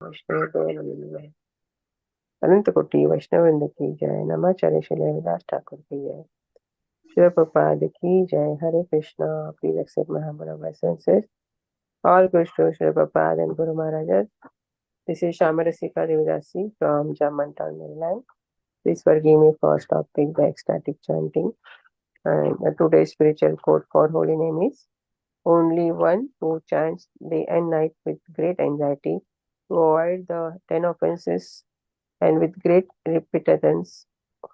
वैष्णव नमः। अनंत कोटि वैष्णव वृंद की जय। नमाचार्य श्री हरिदास ठाकुर की जय। शिव प्रपाद की जय। Hare Krishna. Please accept my humble obeisances. All Guru Shri Prabhupada and Guru Maharajas. This is Shamarasika Devidasi from Jammantown, Maryland. Please forgive me for stopping the ecstatic chanting. And today's spiritual quote for holy name is: only one who chants day and night with great anxiety to avoid the 10 offenses and with great repentance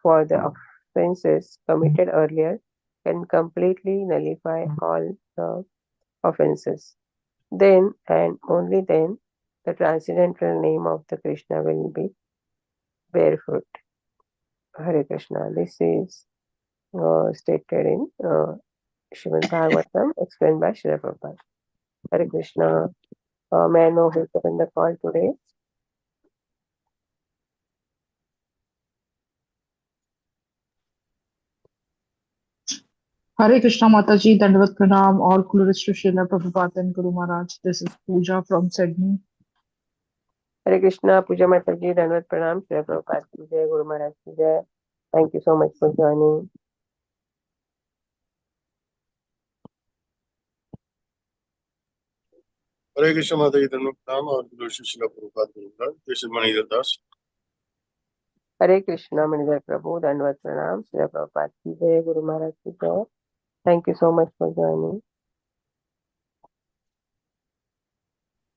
for the offenses committed earlier can completely nullify all the offenses. Then and only then the transcendental name of the Krishna will be barefoot. Hare Krishna. This is stated in Srimad Bhagvatam, explained by Srila Prabhupada. Hare Krishna. May I know who's in the call today? Hare Krishna Mataji, Dandavat Pranam, all glorious to Srila Prabhupada and Guru Maharaj. This is Pooja from Sydney. Hare Krishna, Puja Mataji, Dandavat Pranam, Srila Prabhupada ki jai, Guru Maharaj ki jai. Thank you so much for joining. Hare Krishna Mataji, Dandavat Pranam, और गुरु शिष्य Prabhupada Gurupad. This is Manidhar Das. Hare Krishna, Manidhar Prabhu, Dandavat Pranam, Srila Prabhupada ki jai, Guru Maharaj ki jai. Thank you so much for joining.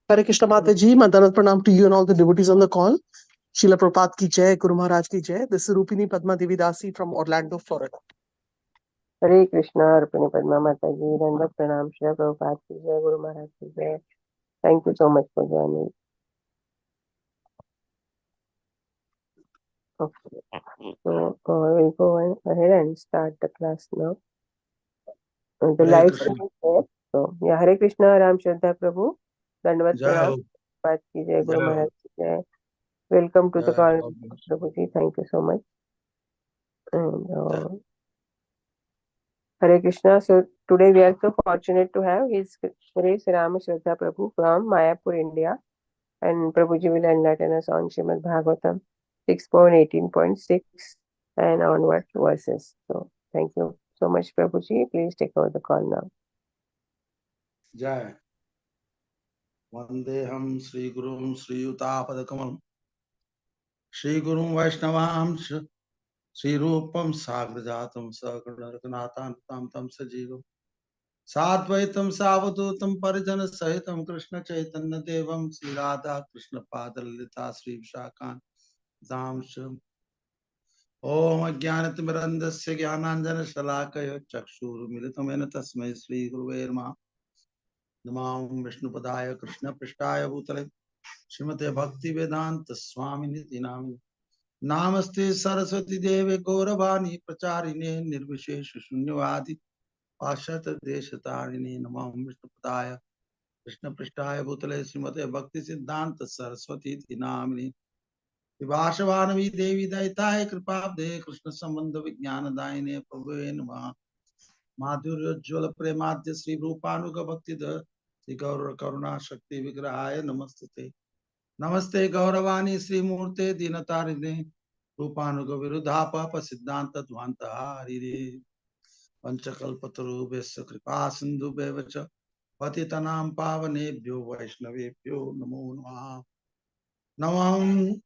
Hare Krishna Mataji, Dandavat Pranam to you and all the devotees on the call. Srila Prabhupada ki jai, Guru Maharaj ki jai. This is Rupini Padma Devidasi from Orlando, Florida. Hare Krishna, Rupini Padma Mataji, Dandavat Pranam, Srila Prabhupada ki jai, Guru Maharaj ki jai. Thank you so much for joining. Okay, so we'll go ahead and start the class now. The Hare live Krishna. stream is there. So, yeah, Hare Krishna, Ram Shraddha Prabhu, Dandavat Jai Pranam, Ho. Prabhupada ki jai, Guru Jai Ho. Maharaj ki jai. Welcome to the Jai call, Ho. Prabhuji. Thank you so much. And Jai. Hare Krishna. So today we are so fortunate to have His Grace Ram Shraddha Prabhu from Mayapur, India, and Prabhuji will enlighten us on Srimad Bhagavatam 6.18.6 and onward verses. So thank you so much, Prabhuji. Please take over the call now. Jai. Vandeham Sri Gurum Sri Yutapadakamal Sri Gurum Vaishnavam Sri Rupam Sagrajatam Sakarnatam Tam Sajivam Satvaitam Savadutam Parijana Sahitam Krishna Chaitanya Devam Sri Radha Krishna Padalita Sri Vishakan Damsham Om Ajnanatimirandasya Jnananjana Shalakaya Chakshur Militamena Tasmai Sri Guruve Namaha Namam Vishnu Padaya Krishna Prishtaya Bhutale Srimate Bhakti Vedanta Swami Niti Nami Namaste Saraswati Deve Gauravani Pracharine Nirvishesha Shunyavadi Pashata Deshatarine Namam Vishnu Padaya Krishna Prishtaya Bhutale Srimate Bhakti Siddhanta Saraswati Namini Vivashavanavi Devi Daitaya Kripabde Krishna Sambandha Vijnana Daine Prabhuve Namaha Madhurya Jwala Premadya Sri Rupanuga Bhakti Sri Gaura Karuna Shakti Vigrahaya Namaste Namaste Gauravani Sri Murte Dinatarine Rupanuga Virudhapa Siddhanta Dvanta Harire Panchakalpataru Vesa Kripa Sindhu Bevacha Patitanam Pavanebhyo Vaishnavebhyo Namo Namaha Namam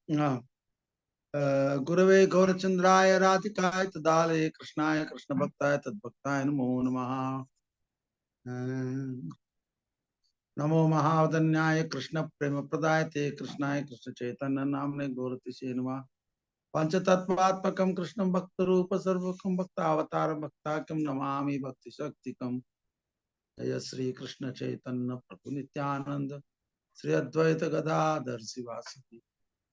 Gurave Gaurachandraya Radhikaya Tadale Krishnaya Krishna Bhaktaya Tadbhaktaya Namo Namaha Namo Mahavadanyaya Krishna Prema Pradayate Krishnaya Krishna Chaitanya Namne Gaurati Namaha Panchatattvatmakam Krishna Bhakta Rupa Sarvakam Bhakta Avatara Bhaktakam Namami Bhakti Shaktikam Jaya Sri Krishna Chaitanya Prabhu Nityananda Sri Advaita Gadadhar Sivasati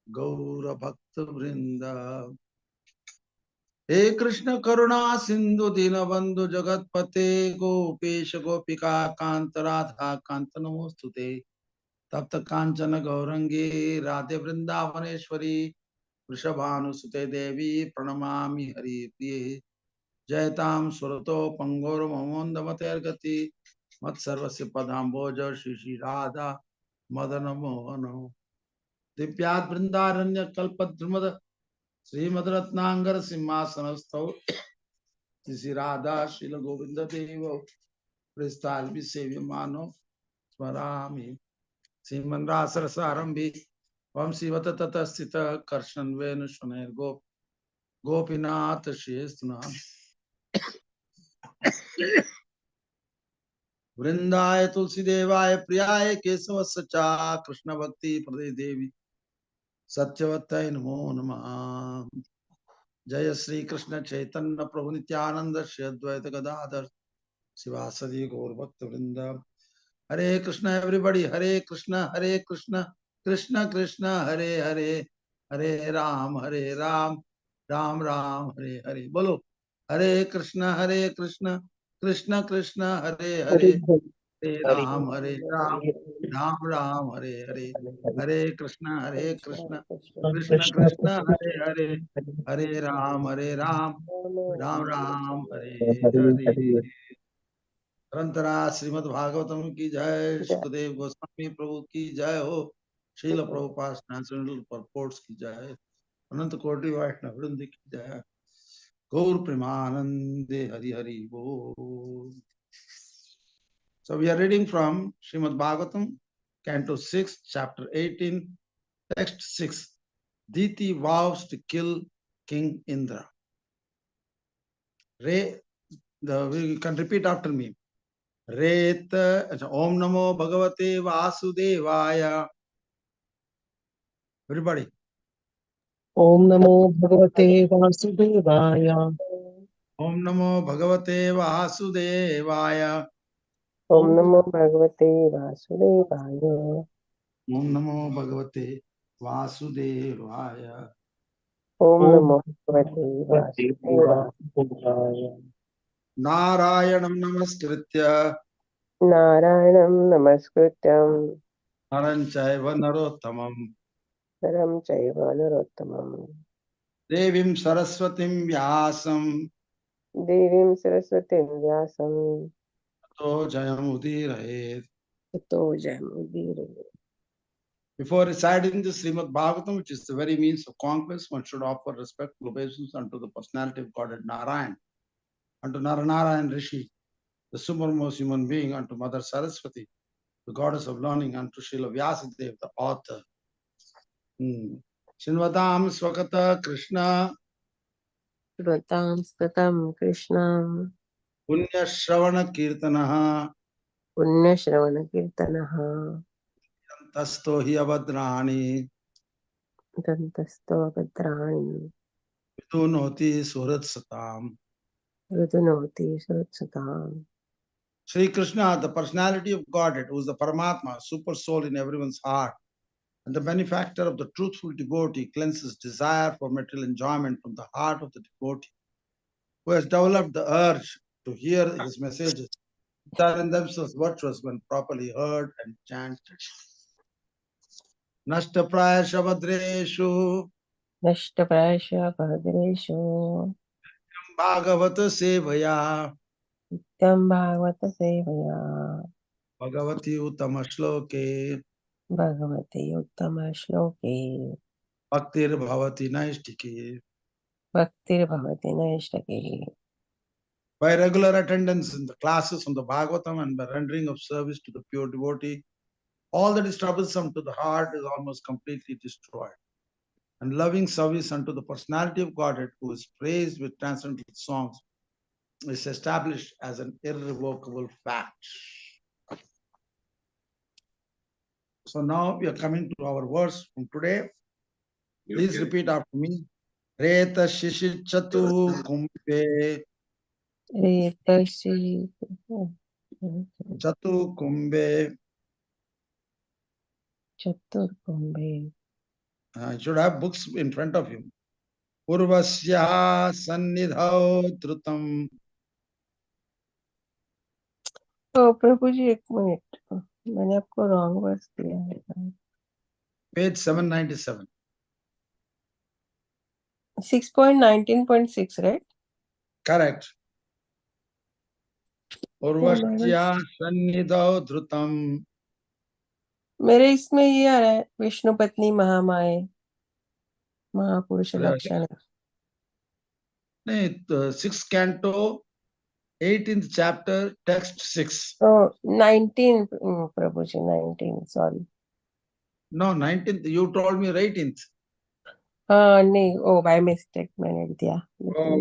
Gaura Bhakta Vrinda He Krishna Karuna Sindhu Dinabandhu Jagatpate Gopesha Gopika Kanta Radha Kanta Namostute Tapta Kanchana Gaurangi Radhe Vrindavaneshwari Vrishabhanusute Devi Pranamami Hari Priye Jaitam Surato Pangoro Mamondamater Gati Mat Sarvasya Padamboja Shri Shri Radha Madana Mohana दिव्यात् वृंदारण्य कल्पद्रुमद Shrimad रत्नांगर सिंहासनस्थौ Shri Radha शील गोविंद देव प्रस्ताल सेव्यमानो स्मरामि श्रीमन् रासरसारंभि वंशीवत ततः स्थित कर्षण वेणु शनैर् गोपीनाथ शेषुना वृंदाय तुलसी देवाय प्रियाय केशव सचा कृष्ण भक्ति प्रदे देवी सत्यवत्तय नमो नमः। जय श्री कृष्ण चैतन्य प्रभु नित्यानंद श्री अद्वैत गदाधर शिवासदि गौर भक्त वृंद। हरे कृष्ण एवरीबॉडी, हरे कृष्ण कृष्ण कृष्ण हरे हरे, हरे राम राम राम हरे हरे। बोलो हरे कृष्ण कृष्ण कृष्ण हरे हरे, हरे राम राम राम हरे हरे। हरे कृष्ण कृष्ण कृष्ण कृष्ण हरे हरे, हरे राम राम राम हरे हरे। ग्रंथराज श्रीमद् भागवतम की जय, सुखदेव गोस्वामी प्रभु की जय हो, श्रील प्रभुपाद नेशनल परपोर्ट्स की जय, अनंत कोटि वैष्णव वृंद की जय, गौर प्रेमानंदे हरि हरि बोल। So we are reading from Srimad Bhagavatam, Canto 6, Chapter 18, Text 6. Diti vows to kill King Indra. You can repeat after me. Ret Om Namo Bhagavate Vasudevaya. Everybody. Om Namo Bhagavate Vasudevaya. Om Namo Bhagavate Vasudevaya. Om Namo Bhagavate Vasudevaya. Om Namo Bhagavate Vasudevaya. Om Om Namo Bhagavate Vasudevaya. Vasudevaya. Narayanam Namaskritya Narayanam Namaskrityam Naranchaiva Narottamam Naram Chaiva Narottamam Devim Saraswatim Vyasam Devim Saraswatim Vyasam Tato Jayam Udirahet. Tato Jayamudire. Before reciting the Srimad Bhagavatam, which is the very means of conquest, one should offer respectful obeisance unto the personality of Godhead Narayan, unto Naranarayan Rishi, the supermost human being, unto Mother Saraswati, the goddess of learning, unto Srila Vyasadeva, the author. Shinvatam Swakata Krishna Shraddham Statam Krishnam Punya Shravana Kirtanaha Punya Shravana Kirtanaha Tasto Hi Avadrani Dantasto Vadrani Vidunoti Surat Satam. Rudunoti Surutsatam. Sri Krishna, the personality of Godhead, who is the Paramatma, super soul in everyone's heart, and the benefactor of the truthful devotee, cleanses desire for material enjoyment from the heart of the devotee, who has developed the urge to hear his messages, which are in themselves virtuous when properly heard and chanted. Nashtapraya Shabadreshu Nashtaprasha Bhadreshu Bhagavata Sevaya Tam Bhagavata Sevaya Bhagavati Uttama Shloke Bhagavate Uttama Shloke Bhaktir Bhavati Naistiki. Bhaktir Bhavati Naishtaki. By regular attendance in the classes on the Bhagavatam and by rendering of service to the pure devotee, all that is troublesome to the heart is almost completely destroyed. And loving service unto the personality of Godhead, who is praised with transcendental songs, is established as an irrevocable fact. So now we are coming to our verse from today. Please repeat after me. Reta Shishi Chatu Kumbe Retashi Chatu Kumbe. Chatur Kumbe. You should have books in front of you. Purvasya Sannidhau Trutam. Oh, प्रभु जी एक minute, मैंने आपको wrong verse दिया है. Page 797. 6.19.6, right? Correct. Purvasya Sannidhau Trutam. मेरे इसमें ये आ रहा है विष्णु पत्नी महामाये महापुरुष लक्षण। नहीं, 6th canto, 18th chapter, text 6. तो 19 प्रभु जी 19 sorry. No, 19th. You told me 18th. हाँ नहीं, ओ बाय मिस्टेक मैंने दिया। Oh,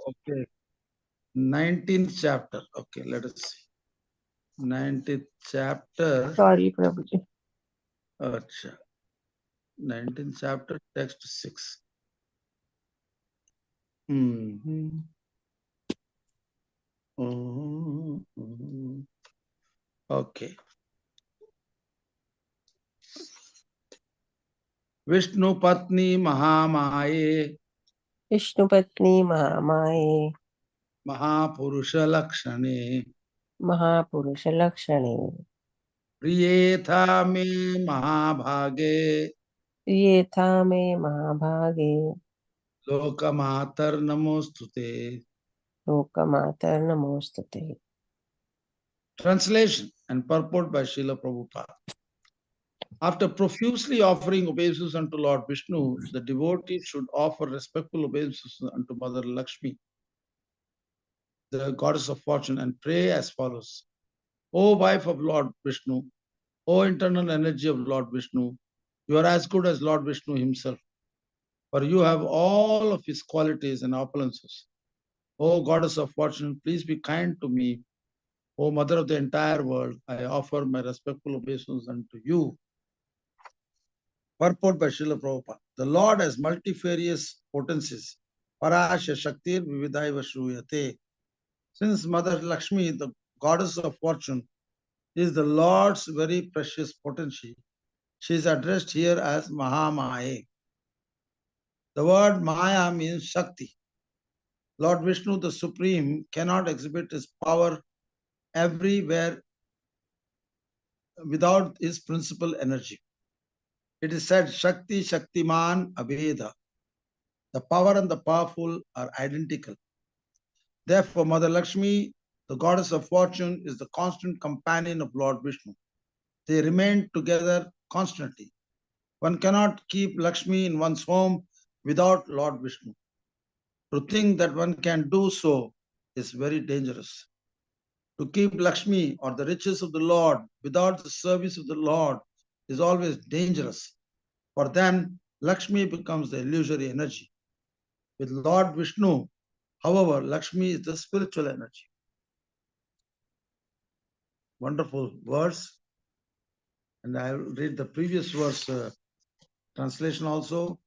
okay. 19th chapter. Okay, let us see. 19th chapter. Sorry Prabhu ji. Acha. 19th chapter, text 6. Okay. Vishnu पत्नी महामाये विष्णु पत्नी महामाये महापुरुष लक्षणे महापुरुष लक्षणे प्रियेथा मे महाभागे ये था में महाभागे लोकमातर नमोस्तुते। लोकमातर नमोस्तुते। Translation and purport by Srila Prabhupada. After profusely offering obeisances unto Lord Vishnu, the devotee should offer respectful obeisances unto Mother Lakshmi, the goddess of fortune, and pray as follows. O wife of Lord Vishnu, O internal energy of Lord Vishnu, you are as good as Lord Vishnu himself, for you have all of his qualities and opulences. O goddess of fortune, please be kind to me. O mother of the entire world, I offer my respectful obeisances unto you. Purport by Srila Prabhupada. The Lord has multifarious potencies. Parasya Shaktir Vividaiva Shruyate. Since Mother Lakshmi, the goddess of fortune, is the Lord's very precious potency, she is addressed here as Mahamaya. The word Maya means Shakti. Lord Vishnu, the Supreme, cannot exhibit his power everywhere without his principal energy. It is said, Shakti, Shaktiman, Abheda. The power and the powerful are identical. Therefore, Mother Lakshmi, the goddess of fortune, is the constant companion of Lord Vishnu. They remain together constantly. One cannot keep Lakshmi in one's home without Lord Vishnu. To think that one can do so is very dangerous. To keep Lakshmi or the riches of the Lord without the service of the Lord is always dangerous. For then, Lakshmi becomes the illusory energy. With Lord Vishnu, however, Lakshmi is the spiritual energy. Wonderful verse. And I will read the previous verse translation also.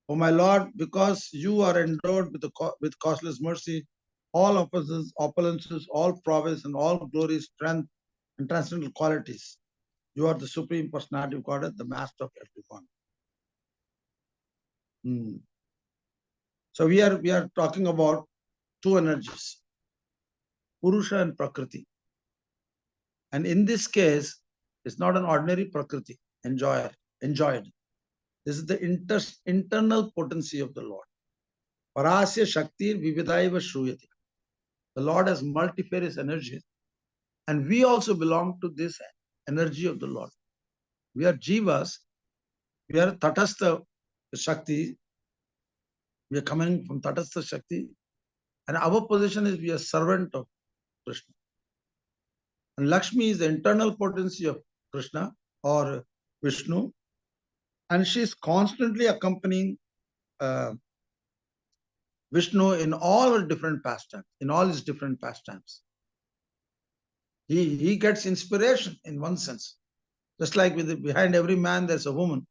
O my Lord, because you are endowed with causeless mercy, all opulences, all prowess, and all glory, strength, and transcendental qualities, you are the Supreme Personality of Godhead, the Master of everyone. So we are talking about two energies, Purusha and Prakriti. And in this case, it's not an ordinary Prakriti, enjoyed. This is the internal potency of the Lord. Parasya Shaktir Vividaiva Shruyati. The Lord has multifarious energies. And we also belong to this energy of the Lord. We are Jivas. We are Tatastha Shakti. We are coming from Tatastha Shakti. And our position is we are servant of Krishna. And Lakshmi is the internal potency of Krishna or Vishnu. And she is constantly accompanying Vishnu in all different pastimes, in all his different pastimes. He gets inspiration in one sense. Just like behind every man there's a woman.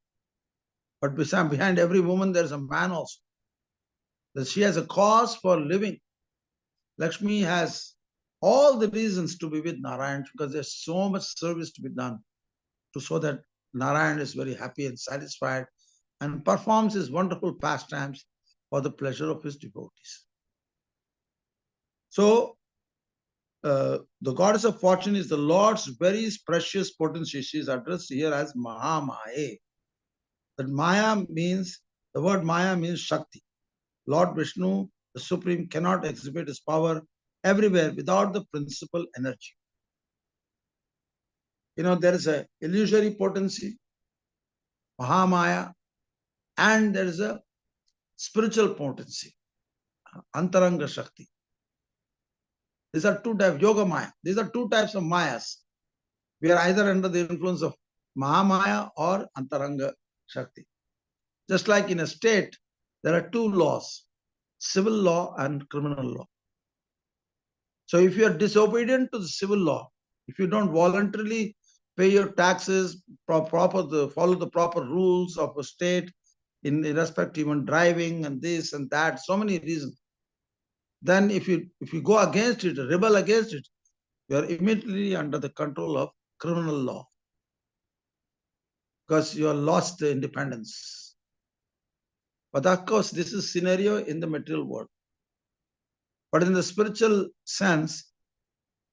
But behind every woman there's a man also. That she has a cause for living. Lakshmi has all the reasons to be with Narayan because there's so much service to be done to show that Narayan is very happy and satisfied and performs his wonderful pastimes for the pleasure of his devotees. So, the goddess of fortune is the Lord's very precious potency. She is addressed here as Mahamaya. That Maya means, the word Maya means Shakti. Lord Vishnu, the Supreme, cannot exhibit his power everywhere without the principal energy. there is a illusory potency, Mahamaya, and there is a spiritual potency, Antaranga Shakti. These are two types, Yoga Maya. These are two types of Mayas. We are either under the influence of Mahamaya or Antaranga Shakti. Just like in a state, there are two laws, civil law and criminal law. So if you are disobedient to the civil law, if you don't voluntarily pay your taxes, follow the proper rules of a state in respect to even driving and this and that, so many reasons, then if you go against it, rebel against it, you are immediately under the control of criminal law because you have lost the independence. But of course, this is scenario in the material world. But in the spiritual sense,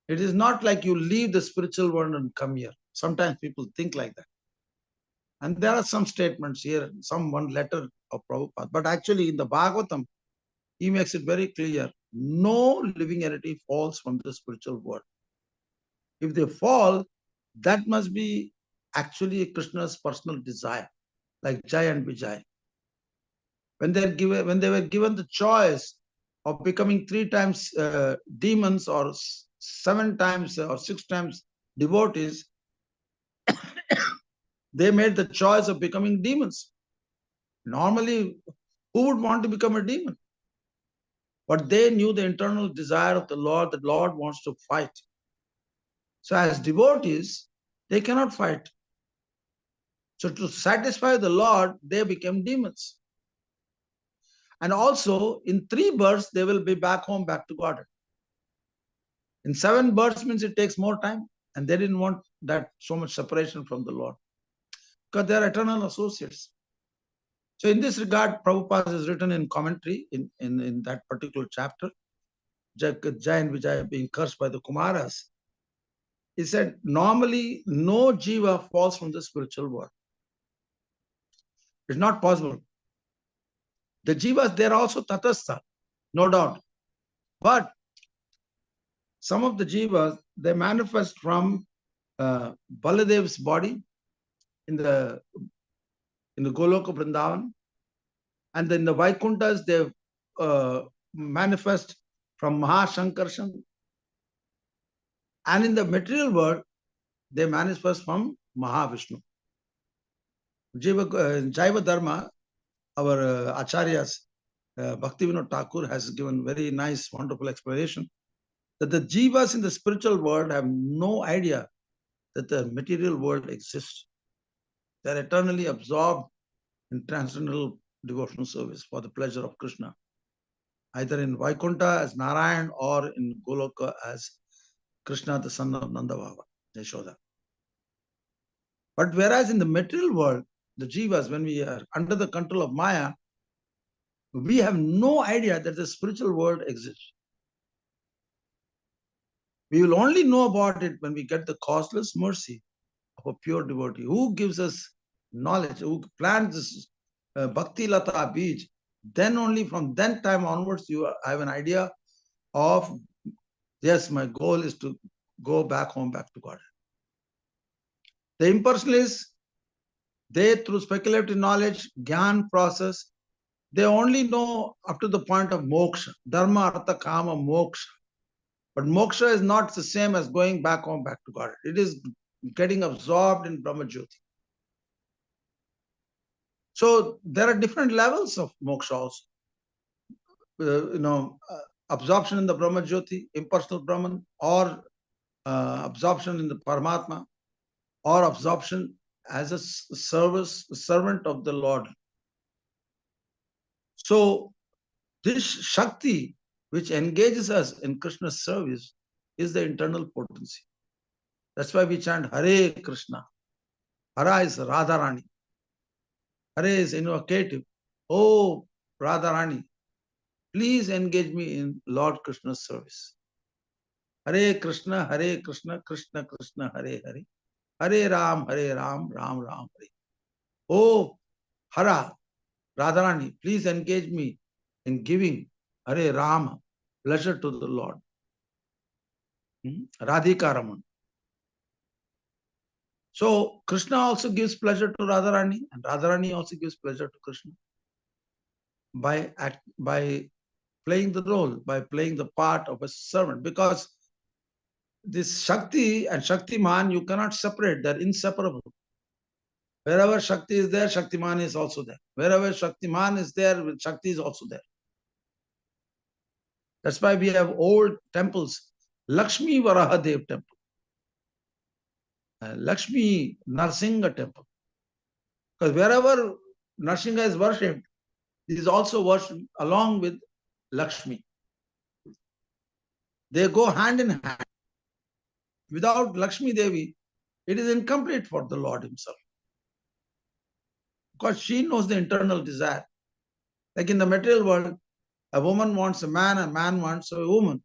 it is not like you leave the spiritual world and come here. Sometimes people think like that. And there are some statements here, one letter of Prabhupada. But actually in the Bhagavatam, he makes it very clear, no living entity falls from the spiritual world. If they fall, that must be actually Krishna's personal desire, like Jai and Vijay. When they were given the choice of becoming 3 times demons or 7 times or 6 times devotees, they made the choice of becoming demons. Normally, who would want to become a demon? But they knew the internal desire of the Lord wants to fight. So as devotees, they cannot fight. So to satisfy the Lord, they became demons. And also, in 3 births, they will be back home, back to Godhead. In 7 births means it takes more time. And they didn't want that so much separation from the Lord, because they are eternal associates. So in this regard, Prabhupada has written in commentary in that particular chapter, Jai and Vijay being cursed by the Kumaras. He said, normally no jiva falls from the spiritual world. It's not possible. The jivas, they are also tatastha, no doubt. But some of the jivas, they manifest from Baladev's body in the Goloka Vrindavan. And then the Vaikunthas, they manifest from Mahashankarshan. And in the material world, they manifest from Mahavishnu. Jaiva Dharma, our Acharyas, Bhaktivinoda Thakur has given very nice, wonderful explanation that the jivas in the spiritual world have no idea that the material world exists. They are eternally absorbed in transcendental devotional service for the pleasure of Krishna, either in Vaikuntha as Narayan or in Goloka as Krishna, the son of Nanda Baba, Yashoda. But whereas in the material world, the jivas, when we are under the control of Maya, we have no idea that the spiritual world exists. We will only know about it when we get the causeless mercy of a pure devotee who gives us knowledge, who plants this Bhakti Lata Bij. Then only from that time onwards, you have an idea of, yes, my goal is to go back home, back to God. The impersonalists, they through speculative knowledge, Gyan process, they only know up to the point of moksha, dharma, artha, kama, moksha. But moksha is not the same as going back home, back to God. It is getting absorbed in Brahma Jyoti. So there are different levels of moksha also. Absorption in the Brahma Jyoti, impersonal Brahman, or absorption in the Paramatma, or absorption as a servant of the Lord. So this Shakti, which engages us in Krishna's service, is the internal potency. That's why we chant Hare Krishna. Hara is Radharani. Hare is invocative. Oh, Radharani, please engage me in Lord Krishna's service. Hare Krishna, Krishna Krishna, Hare Hare. Hare Ram, Ram Ram, Hare. Oh, Hara, Radharani, please engage me in giving Hare Rama pleasure to the Lord. Radhika Raman. So Krishna also gives pleasure to Radharani, and Radharani also gives pleasure to Krishna by playing the role, by playing the part of a servant. Because this Shakti and Shaktiman, you cannot separate, they're inseparable. Wherever Shakti is there, Shaktiman is also there. Wherever Shaktiman is there, Shakti is also there. That's why we have old temples, Lakshmi Varahadev temple, Lakshmi Narsingha temple. Because wherever Narsingha is worshipped, he is also worshipped along with Lakshmi. They go hand in hand. Without Lakshmi Devi, it is incomplete for the Lord himself. Because she knows the internal desire. Like in the material world, a woman wants a man wants a woman.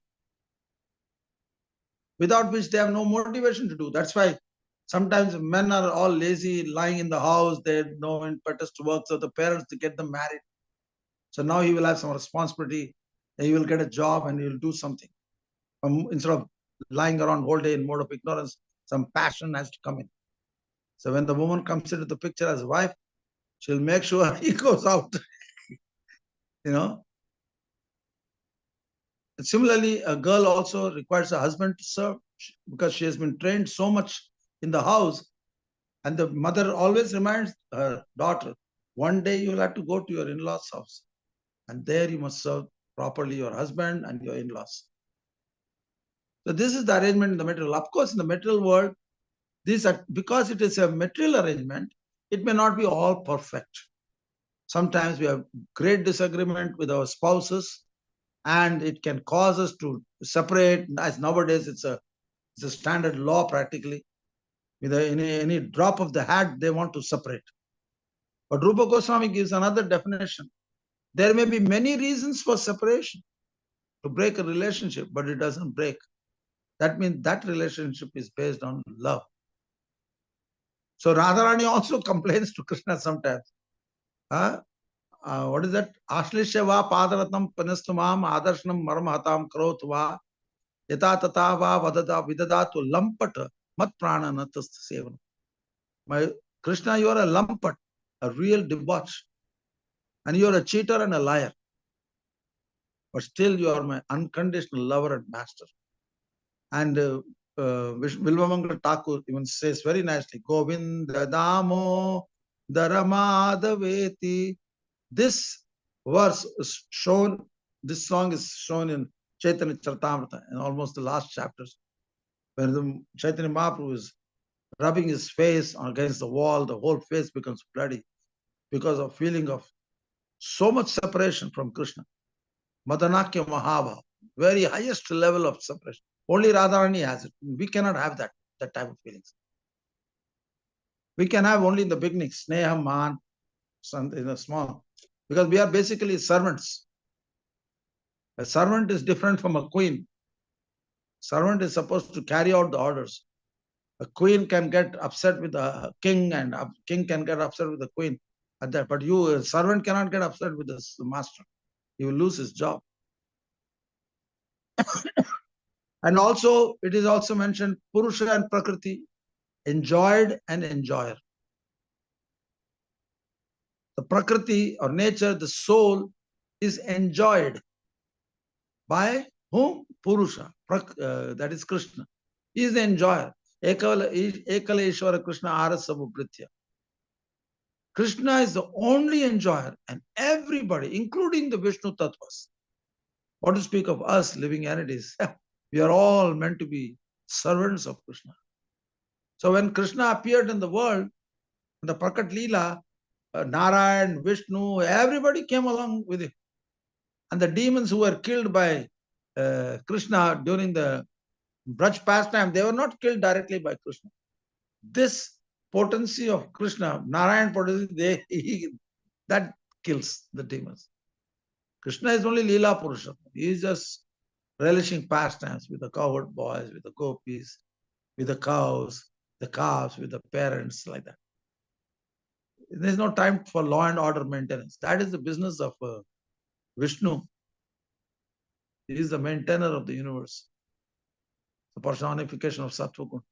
Without which they have no motivation to do. That's why sometimes men are all lazy, lying in the house, they have no impetus to work, so the parents to get them married. So now he will have some responsibility, he will get a job and he will do something. Instead of lying around whole day in mode of ignorance, some passion has to come in. So when the woman comes into the picture as a wife, she'll make sure he goes out. You know. And similarly, a girl also requires a husband to serve because she has been trained so much in the house. And the mother always reminds her daughter, one day you will have to go to your in-laws' house. And there you must serve properly your husband and your in-laws. So this is the arrangement in the material. Of course, in the material world, because it is a material arrangement, it may not be all perfect. Sometimes we have great disagreement with our spouses, and it can cause us to separate. As nowadays, it's a standard law practically. With any drop of the hat, they want to separate. But Rupa Goswami gives another definition. There may be many reasons for separation, to break a relationship, but it doesn't break. That means that relationship is based on love. So Radharani also complains to Krishna sometimes. What is that? Ashlishya va padaratam panastumam adarshanam marmahatam karotva yata tata va vidadatu lampata mat prana natasta sevanam. My Krishna, you are a lampat, a real debauch, and you are a cheater and a liar. But still you are my unconditional lover and master. And Vilvamangal Thakur even says very nicely, Govinda Damo Daramadaveti. This verse is shown, this song is shown in Chaitanya Charitamrita in almost the last chapters, where the Chaitanya Mahaprabhu is rubbing his face against the wall, the whole face becomes bloody because of feeling of so much separation from Krishna. Madanakya Mahava, very highest level of separation. Only Radharani has it. We cannot have that type of feelings. We can have only in the beginning, Sneha, Man, in the small, because we are basically servants. A servant is different from a queen. Servant is supposed to carry out the orders. A queen can get upset with the king, and a king can get upset with the queen. But a servant cannot get upset with the master. He will lose his job. And also, it is also mentioned Purusha and Prakriti, enjoyed and enjoyer. The Prakriti or nature, the soul, is enjoyed by whom? Purusha, that is Krishna. He is the enjoyer. Ekala Ishvara Krishna Arasavu Pritya. Krishna is the only enjoyer, and everybody, including the Vishnu Tattvas. What to speak of us living entities? We are all meant to be servants of Krishna. So when Krishna appeared in the world, in the Prakat Leela, Narayan, Vishnu, everybody came along with him. And the demons who were killed by Krishna during the Braj pastime, they were not killed directly by Krishna. This potency of Krishna, Narayan potency, that kills the demons. Krishna is only Leela Purusha. He is just relishing pastimes with the cowherd boys, with the gopis, with the cows, the calves, with the parents, like that. There is no time for law and order maintenance. That is the business of Vishnu. He is the maintainer of the universe, the personification of Sattva Guna.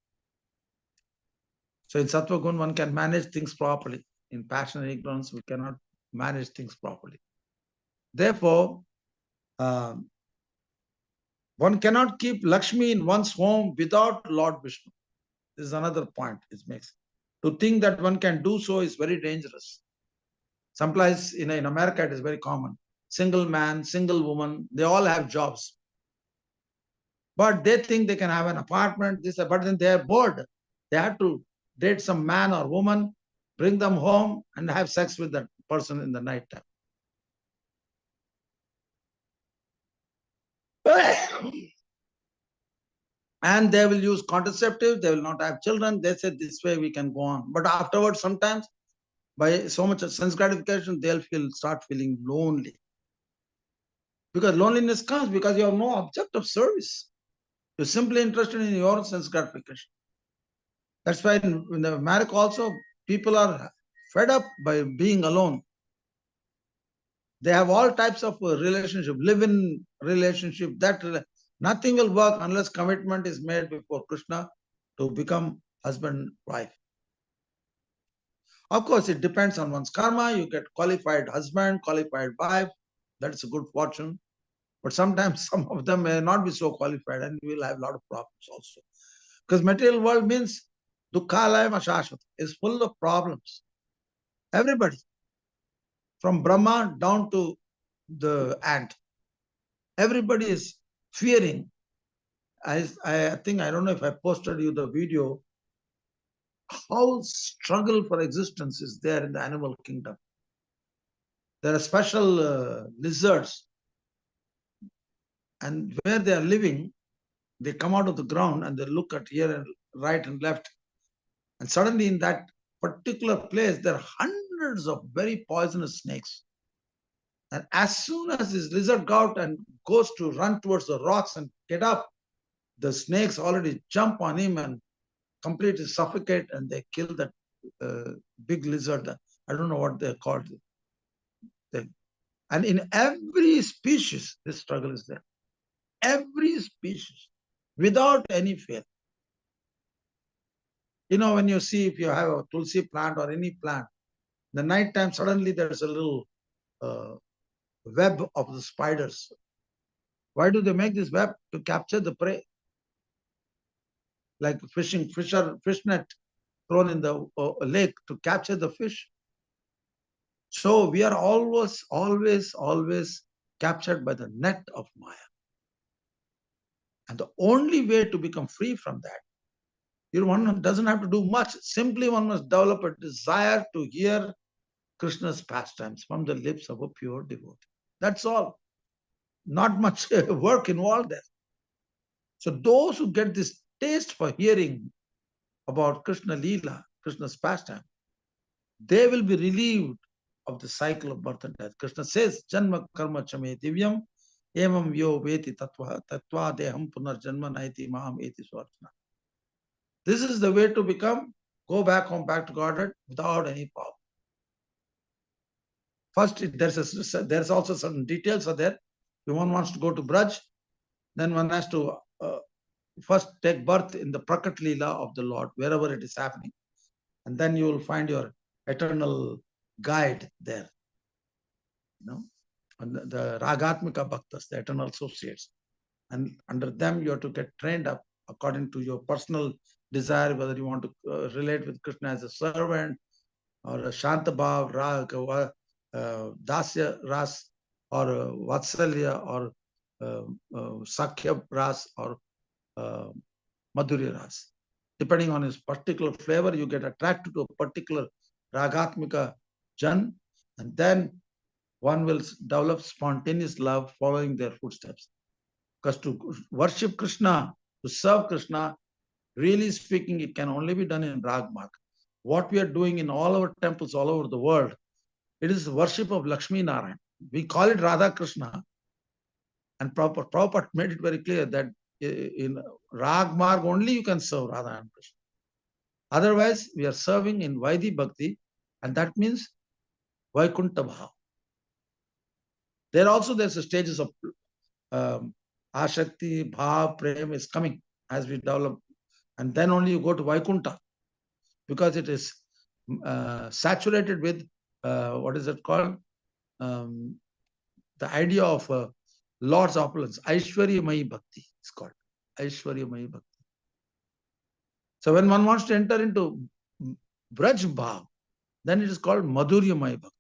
So in Sattva Gun, one can manage things properly. In passion and ignorance, we cannot manage things properly. Therefore, one cannot keep Lakshmi in one's home without Lord Vishnu. This is another point it makes. To think that one can do so is very dangerous. Someplace in America, it is very common. Single man, single woman, they all have jobs. But they think they can have an apartment, but then they are bored. They have to date some man or woman, bring them home and have sex with that person in the night time. And they will use contraceptives, they will not have children. They say this way we can go on. But afterwards, sometimes, by so much sense gratification, they'll start feeling lonely. Because loneliness comes because you have no object of service. You're simply interested in your sense gratification. That's why in the marriage also, people are fed up by being alone. They have all types of relationship, live-in relationship. Nothing will work unless commitment is made before Krishna to become husband, wife. Of course, it depends on one's karma. You get qualified husband, qualified wife. That's a good fortune. But sometimes some of them may not be so qualified and you will have a lot of problems also. Because material world means dukkhalayam ashashvat, is full of problems. Everybody, from Brahma down to the ant, everybody is fearing. I think, I don't know if I posted you the video, how struggle for existence is there in the animal kingdom. There are special lizards, and where they are living, they come out of the ground and they look at here and right and left. And suddenly in that particular place, there are hundreds of very poisonous snakes. And as soon as this lizard goes out and goes to run towards the rocks and get up, the snakes already jump on him and completely suffocate, and they kill that big lizard. I don't know what they're called. And in every species, this struggle is there. Every species, without any fail. You know, when you see, if you have a tulsi plant or any plant, the night time, suddenly there's a little web of the spiders. Why do they make this web? To capture the prey. Like fish net thrown in the lake to capture the fish. So we are always captured by the net of Maya. And the only way to become free from that, one doesn't have to do much. Simply one must develop a desire to hear Krishna's pastimes from the lips of a pure devotee. That's all. Not much work involved there. So those who get this taste for hearing about Krishna Leela, Krishna's pastime, they will be relieved of the cycle of birth and death. Krishna says, Janma karma chame divyam, emam yo veti tatva deham punar janma naiti maham eti swarjana. This is the way to go back home, back to Godhead without any problem. First, there's also certain details are there. If one wants to go to Braj, then one has to first take birth in the Prakat Leela of the Lord, wherever it is happening. And then you will find your eternal guide there. And the Ragatmika Bhaktas, the eternal associates. And under them, you have to get trained up according to your personal desire, whether you want to relate with Krishna as a servant, or a Shantabhav, Dasya Ras, or Vatsalya, or Sakhya Ras, or Madhurya Ras. Depending on his particular flavor, you get attracted to a particular Ragatmika Jan, and then one will develop spontaneous love following their footsteps. Because to worship Krishna, to serve Krishna, really speaking, it can only be done in Rag Marg. What we are doing in all our temples all over the world, it is the worship of Lakshmi Narayan. We call it Radha Krishna. And Prabhupada made it very clear that in Rag Marg only you can serve Radha and Krishna. Otherwise, we are serving in Vaidhi Bhakti, and that means Vaikuntha Bhav. There's a stages of Ashakti, Bhav, Prem is coming as we develop. And then only you go to Vaikuntha. because it is saturated with what is it called? The idea of Lord's opulence. Aishwaryamayi Bhakti is called. Aishwaryamayi Bhakti. So when one wants to enter into Braj Bhav, then it is called Madhuryamayi Bhakti.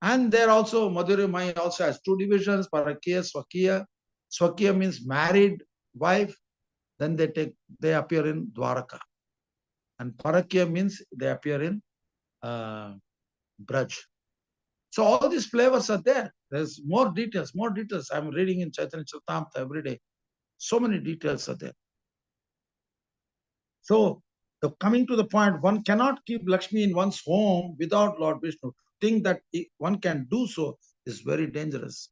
And there also, Madhuryamayi also has two divisions, Parakya, Swakiya. Swakiya means married wife. Then they appear in Dwaraka. And Parakya means they appear in Braj. So all these flavors are there. There's more details. I'm reading in Chaitanya Charitamrita every day. So many details are there. So coming to the point, one cannot keep Lakshmi in one's home without Lord Vishnu. To think that one can do so is very dangerous.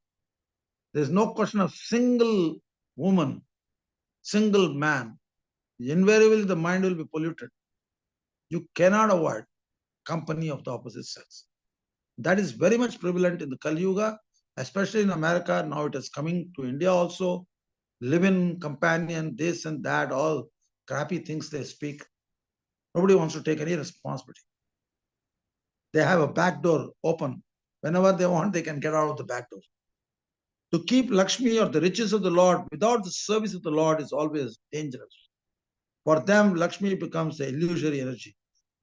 There's no question of single woman, single man. Invariably, the mind will be polluted. You cannot avoid company of the opposite sex. That is very much prevalent in the Kali Yuga, especially in America. Now it is coming to India also. Live-in companion, this and that, all crappy things they speak. Nobody wants to take any responsibility. They have a back door open. Whenever they want, they can get out of the back door. To keep Lakshmi or the riches of the Lord without the service of the Lord is always dangerous. For them, Lakshmi becomes the illusory energy.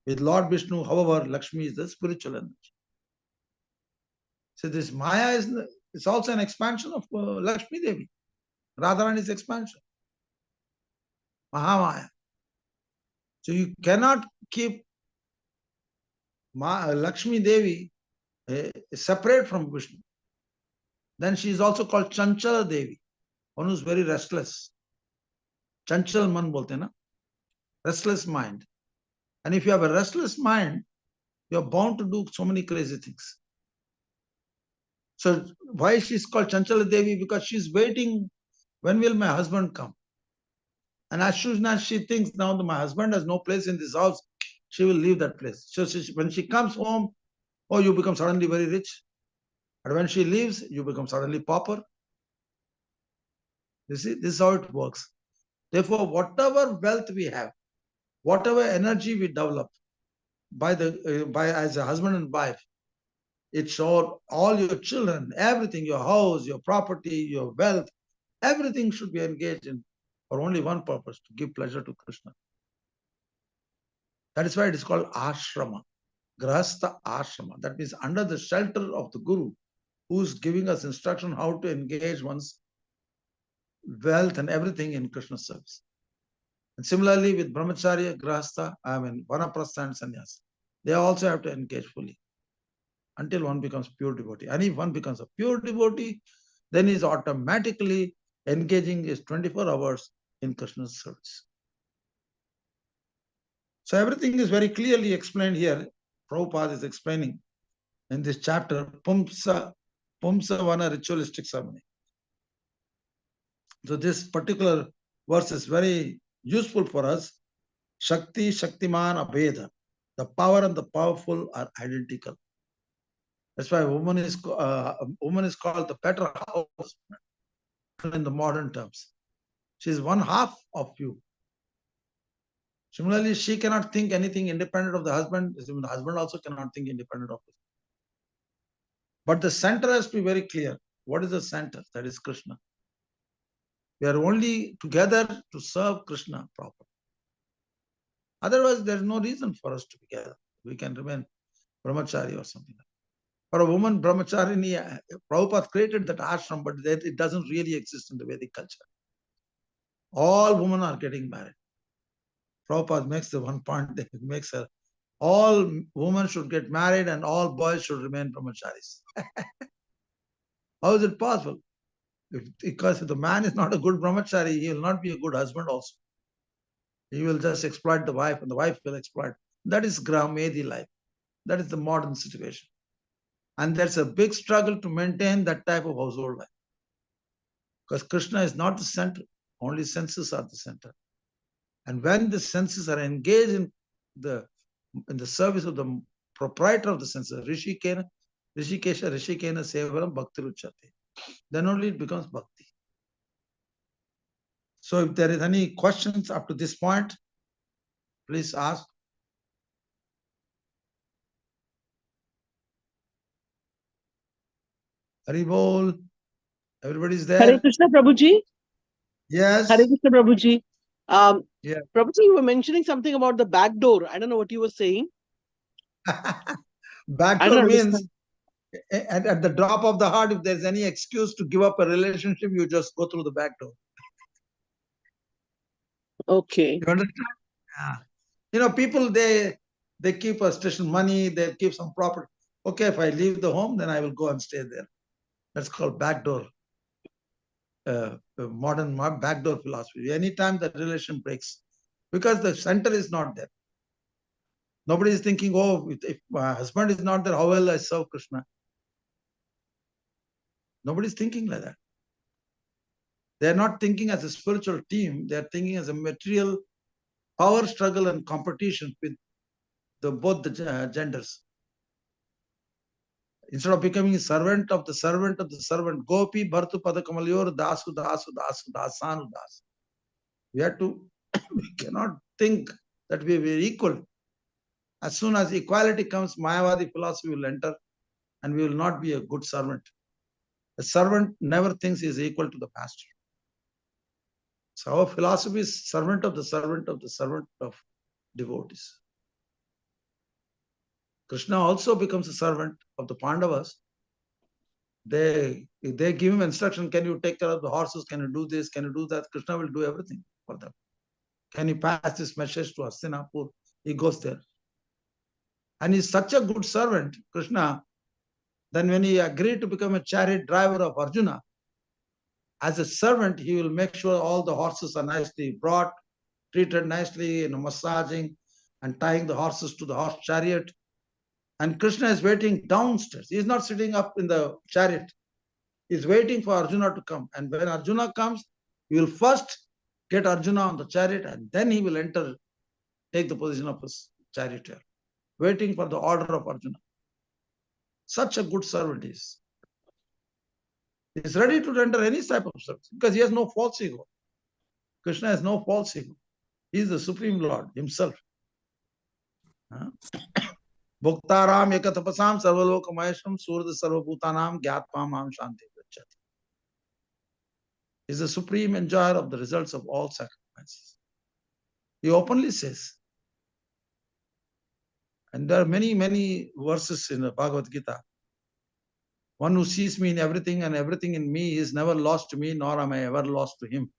With Lord Vishnu, however, Lakshmi is the spiritual energy. So this Maya is also an expansion of Lakshmi Devi. Radharani's expansion. Mahamaya. So you cannot keep Lakshmi Devi separate from Vishnu. Then she is also called Chanchala Devi, one who is very restless. Chanchal man bolte na? Restless mind. And if you have a restless mind, you are bound to do so many crazy things. So why she is called Chanchala Devi? Because she is waiting, when will my husband come? And as soon as she thinks now that my husband has no place in this house, she will leave that place. So when she comes home, oh, you become suddenly very rich. And when she leaves, you become suddenly pauper. You see, this is how it works. Therefore, whatever wealth we have, whatever energy we develop by as a husband and wife, it's all your children, everything, your house, your property, your wealth, everything should be engaged in for only one purpose, to give pleasure to Krishna. That is why it is called ashrama, grahastha ashrama. That means under the shelter of the Guru, who is giving us instruction how to engage one's wealth and everything in Krishna's service. And similarly with brahmacharya, grahastha, vanaprastha and sannyas, they also have to engage fully until one becomes pure devotee. And if one becomes a pure devotee, then he is automatically engaging his 24 hours in Krishna's service. So everything is very clearly explained here. Prabhupada is explaining in this chapter, Pumsa Vana ritualistic ceremony. So this particular verse is very useful for us. Shakti, Shaktiman, Abheda. The power and the powerful are identical. That's why a woman is called the better half in the modern terms. She is one half of you. Similarly, she cannot think anything independent of the husband. The husband also cannot think independent of her. But the center has to be very clear. What is the center? That is Krishna. We are only together to serve Krishna properly. Otherwise, there is no reason for us to be together. We can remain brahmachari or something. For a woman, brahmacharini, Prabhupada created that ashram, but it doesn't really exist in the Vedic culture. All women are getting married. Prabhupada makes the one point, that makes all women should get married and all boys should remain brahmacharis. How is it possible? Because if the man is not a good brahmachari, he will not be a good husband also. He will just exploit the wife and the wife will exploit. That is Gramedi life. That is the modern situation. And there's a big struggle to maintain that type of household life. Because Krishna is not the center. Only senses are the center. And when the senses are engaged in the service of the proprietor of the senses, Rishikena Sevaram Bhakti Ruchate, then only it becomes bhakti. So if there is any questions up to this point, Please ask. Hari Bol. Everybody's there? Hare Krishna, Prabhuji. Yes. Hare Krishna, Prabhuji. Yeah. Prabhuji, you were mentioning something about the back door. I don't know what you were saying. I Backdoor don't means understand. at the drop of the heart, if there's any excuse to give up a relationship, you just go through the back door. Okay. You understand? Yeah. You know, people, they keep a station money, they keep some property. Okay, if I leave the home, then I will go and stay there. That's called backdoor. Modern backdoor philosophy. Anytime the relation breaks, because the center is not there. Nobody is thinking, oh, if my husband is not there, how will I serve Krishna? Nobody is thinking like that. They are not thinking as a spiritual team. They are thinking as a material power struggle and competition with both the genders. Instead of becoming a servant of the servant of the servant, Gopi Bhartu Padakamalyor Dasu Dasu Dasu Dasanu Das. We cannot think that we are equal. As soon as equality comes, Mayavadi philosophy will enter and we will not be a good servant. A servant never thinks he is equal to the master. So our philosophy is servant of the servant of the servant of devotees. Krishna also becomes a servant of the Pandavas. They give him instruction, can you take care of the horses? Can you do this? Can you do that? Krishna will do everything for them. Can you pass this message to Hastinapur? He goes there. And he's such a good servant, Krishna. Then when he agreed to become a chariot driver of Arjuna, as a servant, he will make sure all the horses are nicely brought, treated nicely, massaging and tying the horses to the horse chariot. And Krishna is waiting downstairs. He is not sitting up in the chariot. He is waiting for Arjuna to come. And when Arjuna comes, he will first get Arjuna on the chariot and then he will take the position of his charioteer, waiting for the order of Arjuna. Such a good servant he is. He is ready to render any type of service because he has no false ego. Krishna has no false ego. He is the Supreme Lord himself. Bhuktaram ekatapasam sarvalokamayasham surda sarvabhutanam gyatpamam shanti gacchati. He is the supreme enjoyer of the results of all sacrifices. He openly says. And there are many, many verses in the Bhagavad Gita. One who sees me in everything and everything in me is never lost to me, nor am I ever lost to him.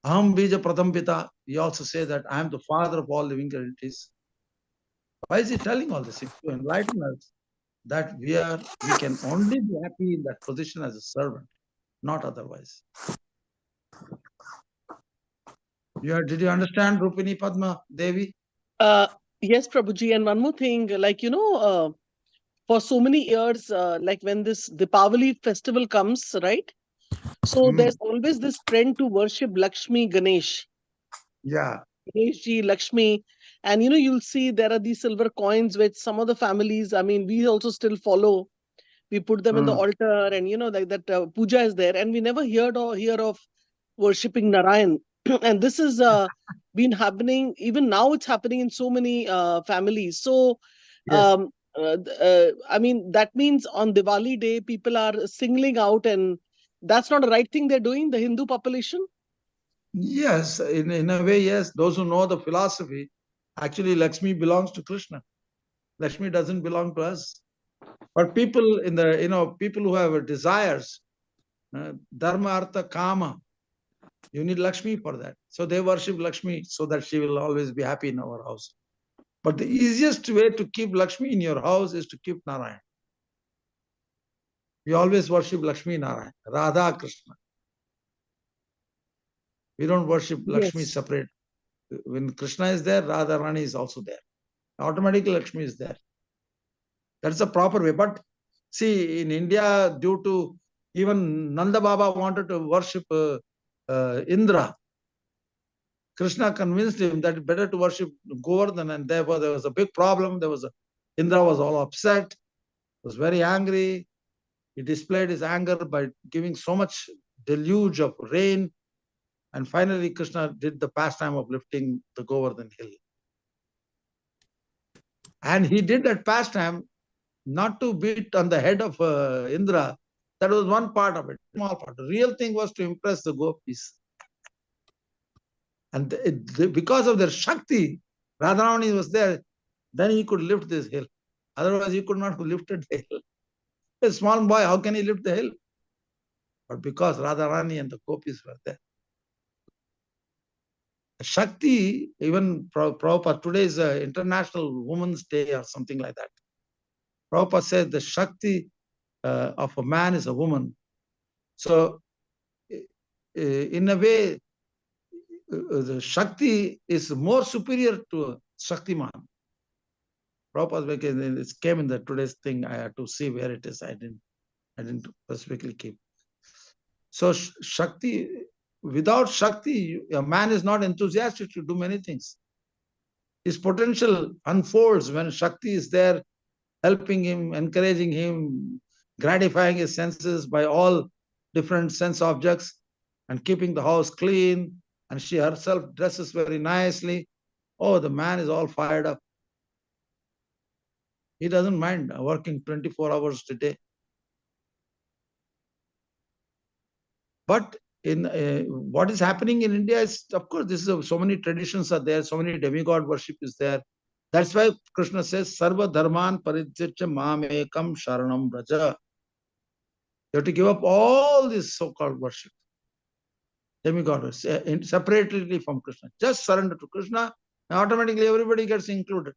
Aham bija pratham pita. He also says that I am the father of all living entities. Why is he telling all this? To enlighten us that we can only be happy in that position as a servant, not otherwise. Did you understand, Rupini Padma Devi? Yes, Prabhuji. And one more thing, for so many years, like when this Deepavali festival comes, right? So there's always this trend to worship Lakshmi Ganesh. Yeah. Ganeshji, Lakshmi. And you'll see there are these silver coins which some of the families, we also still follow. We put them in the altar and like that puja is there. And we never hear of worshipping Narayan. And this is been happening, even now it's happening in so many families. So, Yes. that means on Diwali day, people are singling out, and that's not the right thing they're doing, the Hindu population. Yes, in a way, yes. Those who know the philosophy, actually Lakshmi belongs to Krishna. Lakshmi doesn't belong to us. But people people who have desires, dharma, artha, kama, you need Lakshmi for that. So they worship Lakshmi so that she will always be happy in our house. But the easiest way to keep Lakshmi in your house is to keep Narayan. We always worship Lakshmi Narayan, Radha Krishna. We don't worship Lakshmi separate. When Krishna is there, Radha Rani is also there. Automatically Lakshmi is there. That's the proper way. But see, in India, due to even Nanda Baba wanted to worship Indra, Krishna convinced him that it's better to worship Govardhan, and therefore there was a big problem. Indra was all upset, was very angry. He displayed his anger by giving so much deluge of rain And finally, Krishna did the pastime of lifting the Govardhan hill. And he did that pastime not to beat on the head of Indra. That was one part of it, small part. The real thing was to impress the gopis. And because of their Shakti, Radharani was there, then he could lift this hill. Otherwise, he could not have lifted the hill. A small boy, how can he lift the hill? But because Radharani and the gopis were there. Shakti, even Prabhupada, today is International Women's Day or something like that. Prabhupada says the Shakti of a man is a woman. So, in a way, the Shakti is more superior to Shaktiman. Prabhupada, it came in the today's thing. I had to see where it is. I didn't specifically keep. So Shakti, without Shakti, a man is not enthusiastic to do many things. His potential unfolds when Shakti is there, helping him, encouraging him, gratifying his senses by all different sense objects and keeping the house clean. And she herself dresses very nicely. Oh, the man is all fired up. He doesn't mind working 24 hours a day. But in what is happening in India is, of course, this is so many traditions are there, so many demigod worship is there. That's why Krishna says, Sarva Dharman Parijyachya Mam Ekam Sharanam Braja. You have to give up all this so-called worship. Demigod separately from Krishna. Just surrender to Krishna, and automatically everybody gets included.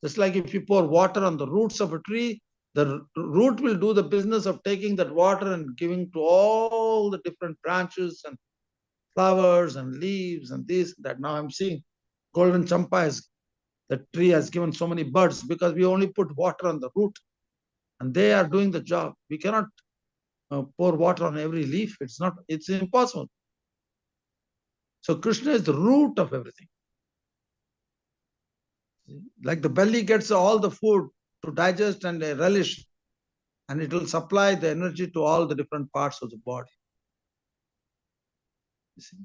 Just like if you pour water on the roots of a tree, the root will do the business of taking that water and giving to all the different branches and flowers and leaves and this, that. Now I'm seeing golden champa the tree has given so many buds because we only put water on the root and they are doing the job. We cannot pour water on every leaf. It's impossible. So Krishna is the root of everything. Like the belly gets all the food to digest and relish, and it will supply the energy to all the different parts of the body. You see?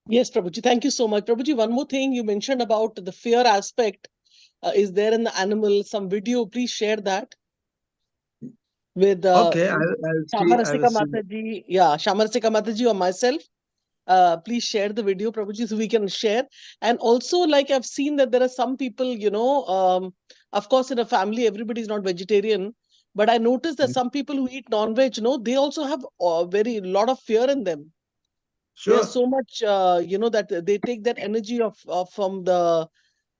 Yes, Prabhuji, thank you so much. Prabhuji, one more thing you mentioned about the fear aspect is there in the animal, some video, please share that with Okay, I will Shamarasika see. Mataji, Shamarasika Mataji or myself. Please share the video, Prabhuji, so we can share. And also, like I've seen that there are some people, of course, in a family, everybody's not vegetarian. But I noticed that some people who eat non-veg, they also have very lot of fear in them. Sure. There's so much, that they take that energy of from the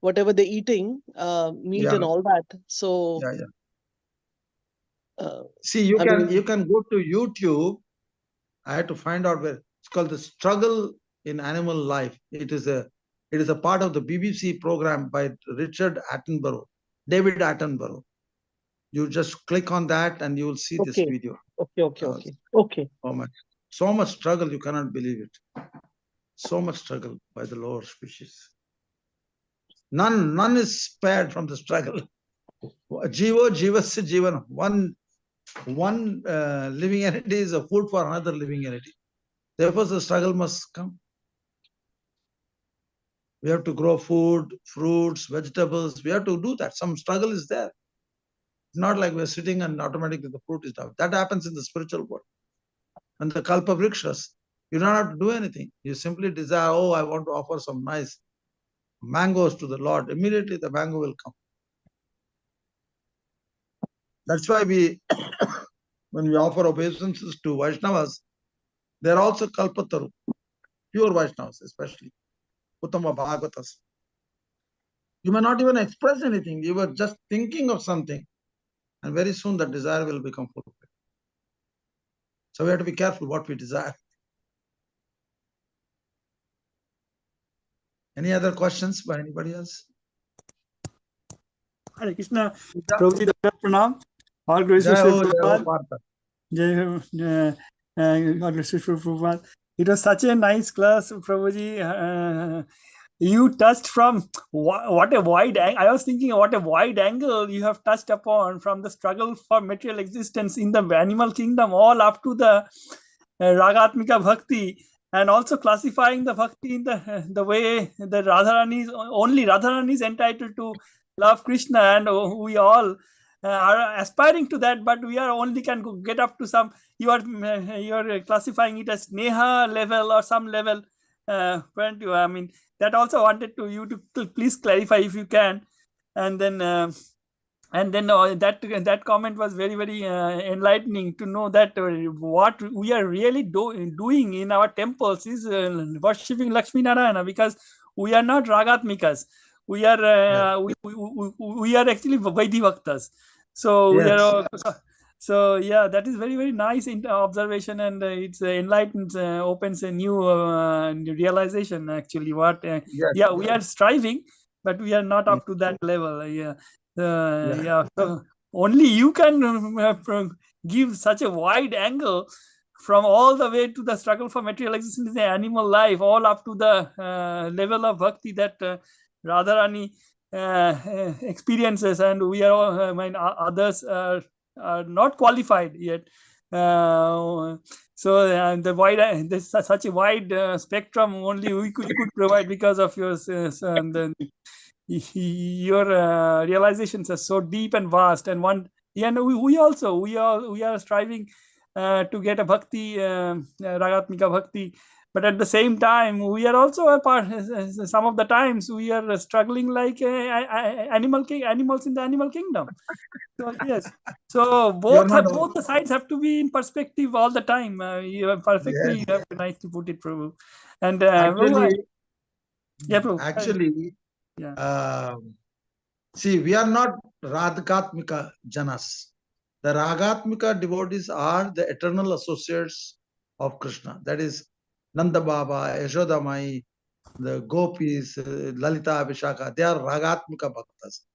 whatever they're eating, meat and all that. So, see, you can go to YouTube. I had to find out where it's called The Struggle in Animal Life. It is a part of the BBC program by David Attenborough. You just click on that and you will see this video. Okay. So much struggle, you cannot believe it. So much struggle by the lower species. None is spared from the struggle. Jivo jivasya jivan. One living entity is a food for another living entity. Therefore, the struggle must come. We have to grow food, fruits, vegetables. We have to do that. Some struggle is there. It's not like we're sitting and automatically the fruit is down. That happens in the spiritual world. And the kalpa vrikshas, you don't have to do anything. You simply desire, I want to offer some nice mangoes to the Lord. Immediately the mango will come. That's why when we offer obeisances to Vaishnavas, they're also kalpataru, pure Vaishnavas especially, Uttama Bhagavatas. You may not even express anything. You were just thinking of something, and very soon that desire will become fulfilled. So we have to be careful what we desire. Any other questions by anybody else? Hare Krishna. Prabhuji, Pranam. All glories to Prabhupada. God bless you, Prabhupada. It was such a nice class, Prabhuji. You touched from what a wide angle. I was thinking what a wide angle you have touched upon, from the struggle for material existence in the animal kingdom all up to the Ragatmika Bhakti, and also classifying the Bhakti in the way that only Radharani is entitled to love Krishna, and we all are aspiring to that, but we are only can get up to some. You are classifying it as Neha level or some level. Weren't you? I mean, that also wanted you to please clarify if you can, and then. That comment was very very enlightening to know that what we are really doing in our temples is worshipping Lakshmi Narayana, because we are not ragatmikas. We are we are actually Vaidhi Bhaktas. So we Yes. are so yeah, that is very very nice observation, and it's enlightens, opens a new realization actually. What Yes. yeah, we are striving, but we are not Mm. up to that level. Yeah. Yeah. Yeah, so only you can give such a wide angle from all the way to the struggle for material existence in the animal life, all up to the level of bhakti that Radharani experiences, and we are all, I mean, others are not qualified yet. So the wide, there's such a wide spectrum only we could provide because of your your realizations are so deep and vast, and we also we are striving to get a bhakti, ragatmika bhakti, but at the same time we are also a part. Some of the times we are struggling like animals in the animal kingdom. So yes, so You're both not. both the sides have to be in perspective all the time. You have perfectly, Yes. you have nicely put it, Prabhu. And Actually, yeah, Prabhu. actually, Yeah. see, we are not Radhakatmika Janas. The Ragatmika devotees are the eternal associates of Krishna. That is Nanda Baba, Yashoda Mai, the Gopis, Lalita, Vishaka. They are Ragatmika Bhaktas.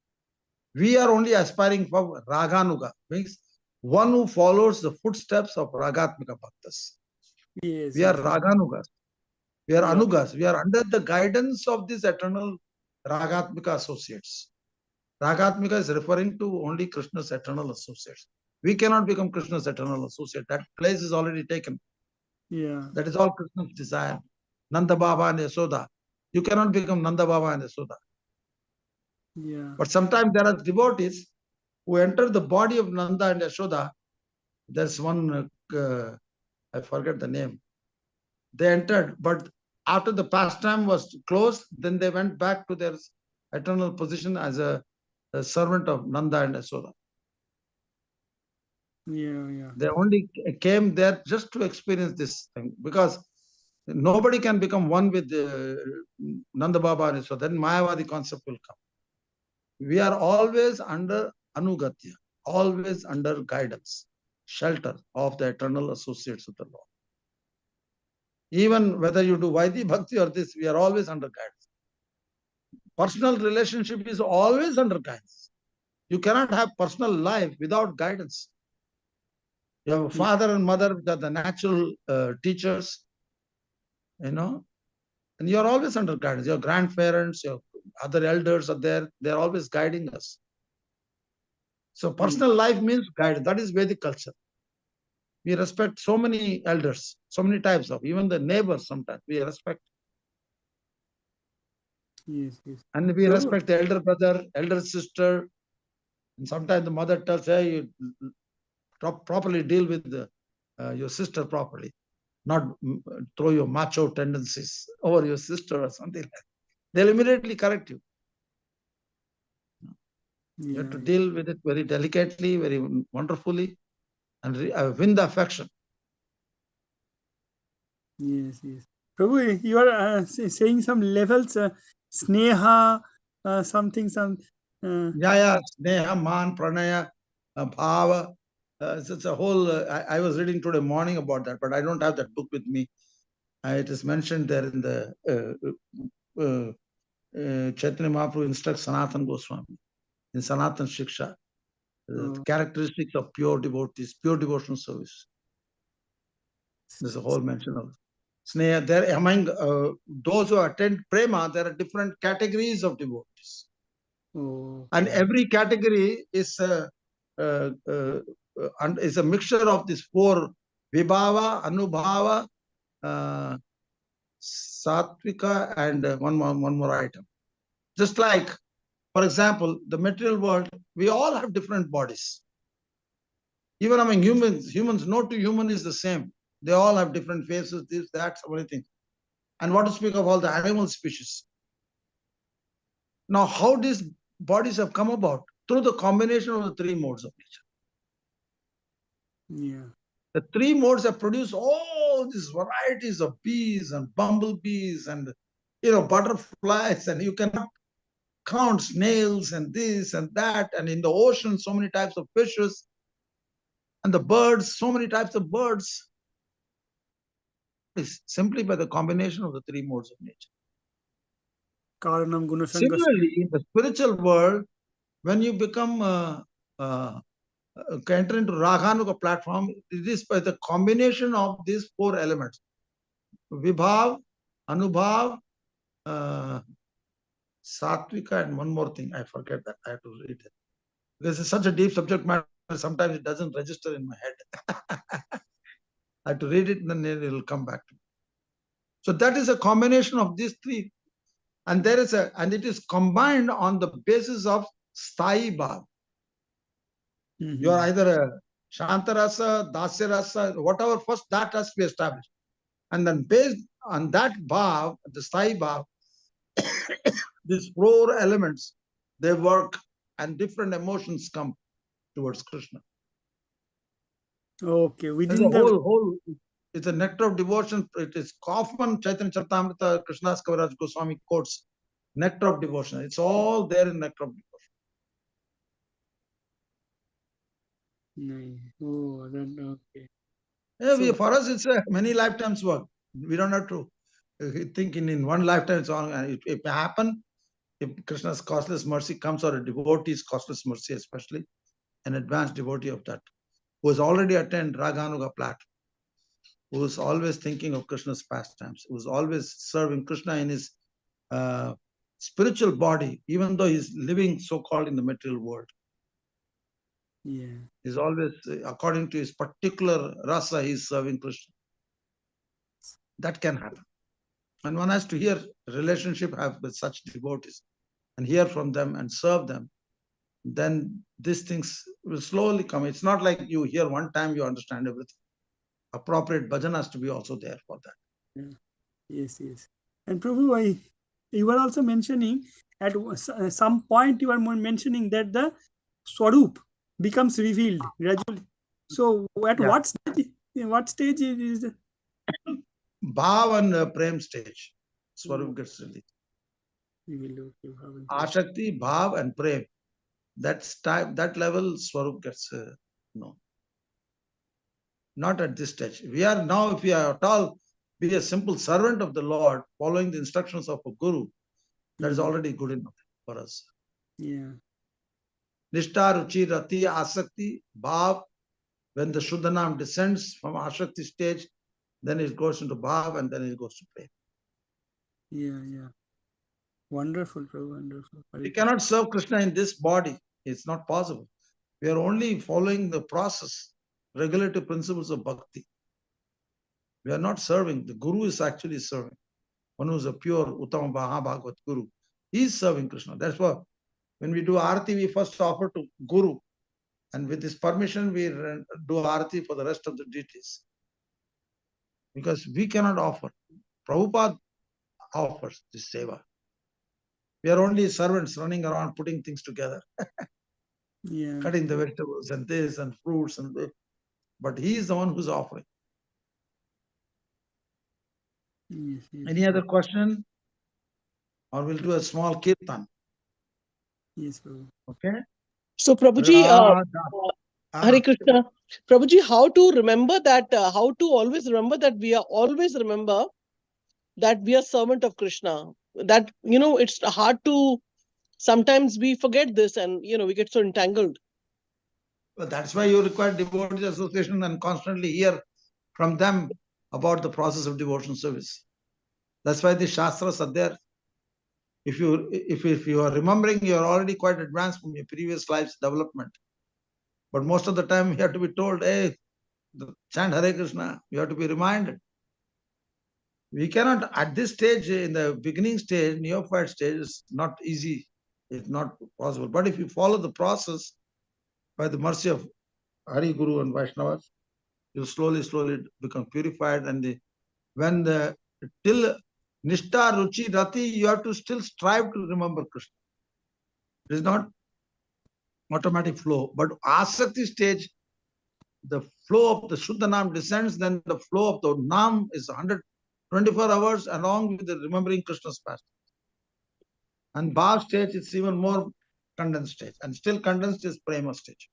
We are only aspiring for Raganuga, means one who follows the footsteps of Ragatmika Bhaktas. Yes, We are yes. Raganugas. We are Yeah. Anugas. We are under the guidance of these eternal Ragatmika associates. Ragatmika is referring to only Krishna's eternal associates. We cannot become Krishna's eternal associate. That place is already taken. Yeah. That is all Krishna's desire. Nanda Baba and Yasoda. You cannot become Nanda Baba and Yasoda. Yeah. But sometimes there are devotees who enter the body of Nanda and Yashoda. There's one, I forget the name. They entered, but after the pastime was closed, then they went back to their eternal position as a servant of Nanda and Yashoda. Yeah. They only came there just to experience this thing, because nobody can become one with Nanda Baba and Yashoda. Then Mayavadi concept will come. We are always under Anugatya, always under guidance, shelter of the eternal associates of the Lord. Even whether you do Vaidhi Bhakti or this, we are always under guidance. Personal relationship is always under guidance. You cannot have personal life without guidance. You have a father and mother, which are the natural teachers, and you're always under guidance. Your grandparents, your other elders are there. They're always guiding us. So personal life means guidance. That is Vedic culture. We respect so many elders, so many types of, even the neighbors sometimes we respect. Yes. And we respect the elder brother, elder sister. And sometimes the mother tells, hey, you properly deal with your sister properly, not throw your macho tendencies over your sister or something like that. They'll immediately correct you. You have to deal with it very delicately, very wonderfully, and win the affection. Yes. Prabhu, you are saying some levels, sneha, something, Yeah, sneha, man, pranaya, bhava. It's a whole. I was reading today morning about that, but I don't have that book with me. It is mentioned there in the Chaitanya Mahaprabhu instructs Sanatan Goswami in Sanatan Shiksha, the characteristics of pure devotees, pure devotional service. There's a whole mention of sneha. There among those who attend prema, there are different categories of devotees, and every category is a mixture of these four Vibhava, Anubhava, Satvika, and one more item. Just like, for example, the material world, we all have different bodies. Even among humans, no two human is the same. They all have different faces, this, that, so many things. And what to speak of all the animal species. Now, how these bodies have come about? Through the combination of the three modes of nature. Yeah. The three modes have produced all these varieties of bees and bumblebees and butterflies, and you cannot count snails and this and that, and in the ocean so many types of fishes, and the birds, so many types of birds. It's simply by the combination of the three modes of nature. Karanam Gunasangasya. Similarly, in the spiritual world, when you become enter into Raghanuga platform, it is by the combination of these four elements: Vibhav, Anubhav, Satvika, and one more thing. I forget that. I have to read it. Because it's such a deep subject matter, sometimes it doesn't register in my head. I have to read it and then it will come back to me. So that is a combination of these three. And it is combined on the basis of Sthai Bhav. You are either a Shantarasa, Dasyarasa, whatever, first that has to be established. And then based on that Bhav, the Sthai Bhav, these four elements, they work and different emotions come towards Krishna. Okay, There's a whole, it's a nectar of devotion. It is Kaufman, Chaitanya Charitamrita, Krishnadas Kaviraj Goswami quotes, nectar of devotion. It's all there in nectar of devotion. Oh, then okay. Yeah, for us, it's a many lifetimes work. We don't have to think in one lifetime. It may happen if Krishna's costless mercy comes, or a devotee's costless mercy, especially an advanced devotee of that, who has already attained Raghanuga platform, who is always thinking of Krishna's pastimes, who is always serving Krishna in his spiritual body, even though he's living so-called in the material world. Yeah. He's always, according to his particular rasa, he's serving Krishna. That can happen. And one has to hear relationship have with such devotees and hear from them and serve them. Then these things will slowly come. It's not like you hear one time, you understand everything. Appropriate bhajan has to be also there for that. Yeah. Yes, yes. And Prabhu, you were also mentioning at some point, you were mentioning that the Swarup becomes revealed gradually. So at what stage is it? Bhav and Prem stage, Swarup gets released. Ashakti, Bhav and Prem. That level, Swarup gets known. Not at this stage. We are now, if we are at all, be a simple servant of the Lord, following the instructions of a guru, that is already good enough for us. Yeah. Nishta, Ruchi, Rati, Asakti, Bhav. When the Shuddhanam descends from Ashakti stage, then it goes into Bhav and then it goes to Prem. Yeah, yeah. Wonderful, Prabhu, wonderful. We cannot serve Krishna in this body. It's not possible. We are only following the process, regulative principles of bhakti. We are not serving. The Guru is actually serving. One who is a pure Uttama Bhagavad Guru. He is serving Krishna. That's why when we do Arati, we first offer to Guru. And with his permission, we do Arati for the rest of the deities. Because we cannot offer. Prabhupada offers this seva. We are only servants running around putting things together. Yeah. Cutting the vegetables and this and fruits and this. But he is the one who's offering. Yes, yes. Any other question? Or we'll do a small kirtan. Yes, Prabhu. Okay? So, Prabhuji, Hare Krishna. Prabhuji, how to remember that, how to always remember that we are always remember that we are servant of Krishna. That, it's hard to, sometimes we forget this and, we get so entangled. Well, that's why you require devotees association and constantly hear from them about the process of devotion service. That's why the Shastras are there. If you are remembering, you are already quite advanced from your previous life's development. But most of the time, you have to be told, hey, chant Hare Krishna. You have to be reminded. We cannot, at this stage, in the beginning stage, neophyte stage, is not easy. It's not possible. But if you follow the process, by the mercy of Hari Guru and Vaishnavas, you slowly become purified. And till Nishta, Ruchi, Rati, you have to still strive to remember Krishna. It is not automatic flow. But Asakti stage, the flow of the Shuddha Nam descends, then the flow of the Nam is 124 hours along with the remembering Krishna's past. And Bhav stage, it's even more condensed stage. And still condensed is Prema stage.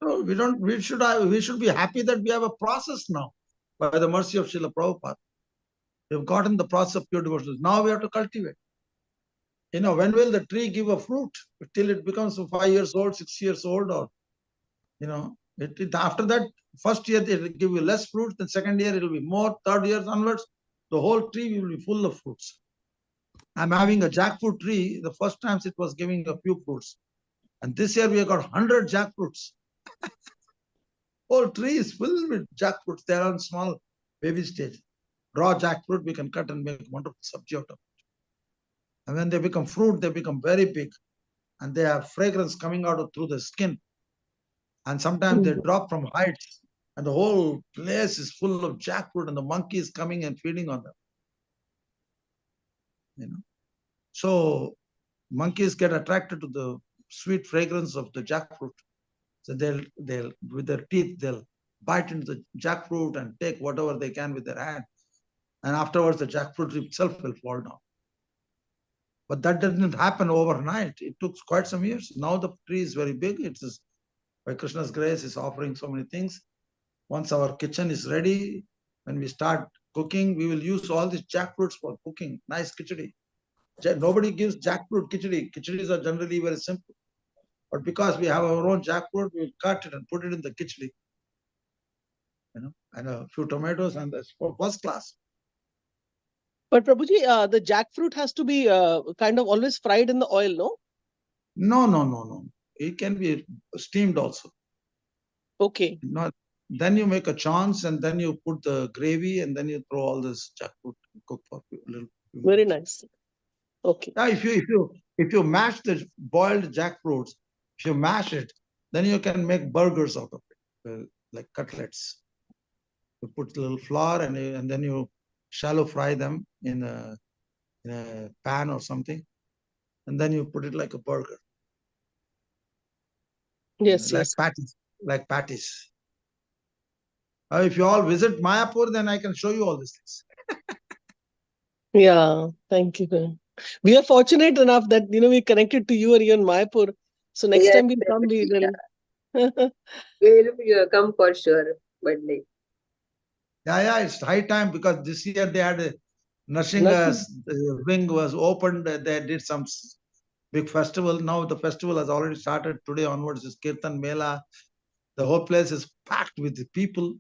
So we should be happy that we have a process now by the mercy of Srila Prabhupada. We have gotten the process of pure devotion. Now we have to cultivate. When will the tree give a fruit? Till it becomes 5 years old, 6 years old, or after that, first year it will give you less fruits, then second year it will be more, third year onwards, the whole tree will be full of fruits. I'm having a jackfruit tree. The first times it was giving a few fruits. And this year we have got 100 jackfruits. Whole tree is filled with jackfruits. They are on small baby stage. Raw jackfruit we can cut and make wonderful sabji out of it. And when they become fruit, they become very big. And they have fragrance coming out through the skin. And sometimes they drop from heights. And the whole place is full of jackfruit and the monkey is coming and feeding on them. So monkeys get attracted to the sweet fragrance of the jackfruit. So they'll with their teeth, they'll bite into the jackfruit and take whatever they can with their hand. And afterwards, the jackfruit itself will fall down. But that didn't happen overnight. It took quite some years. Now the tree is very big. It is, by Krishna's grace, is offering so many things. Once our kitchen is ready, when we start cooking, we will use all these jackfruits for cooking. Nice khichdi. Nobody gives jackfruit khichdi. Khichdi's are generally very simple. But because we have our own jackfruit, we cut it and put it in the khichdi. And a few tomatoes, and that's for first class. But Prabhuji, the jackfruit has to be kind of always fried in the oil, no? No. It can be steamed also. Okay. Then you make a chance, and then you put the gravy, and then you throw all this jackfruit and cook for a little. Very nice. Okay. Yeah, if you mash the boiled jackfruits, if you mash it, then you can make burgers out of it, like cutlets. You put a little flour and then you shallow fry them in a pan or something, and then you put it like a burger. Yes, like patties. Like patties. If you all visit Mayapur, then I can show you all these things. Yeah, thank you. We are fortunate enough that we connected to you or you're in Mayapur. So next time we'll come, we will. We will come for sure. Birthday. Yeah, it's high time, because this year they had a nursing wing was opened. They did some big festival. Now the festival has already started. Today onwards is Kirtan Mela. The whole place is packed with the people.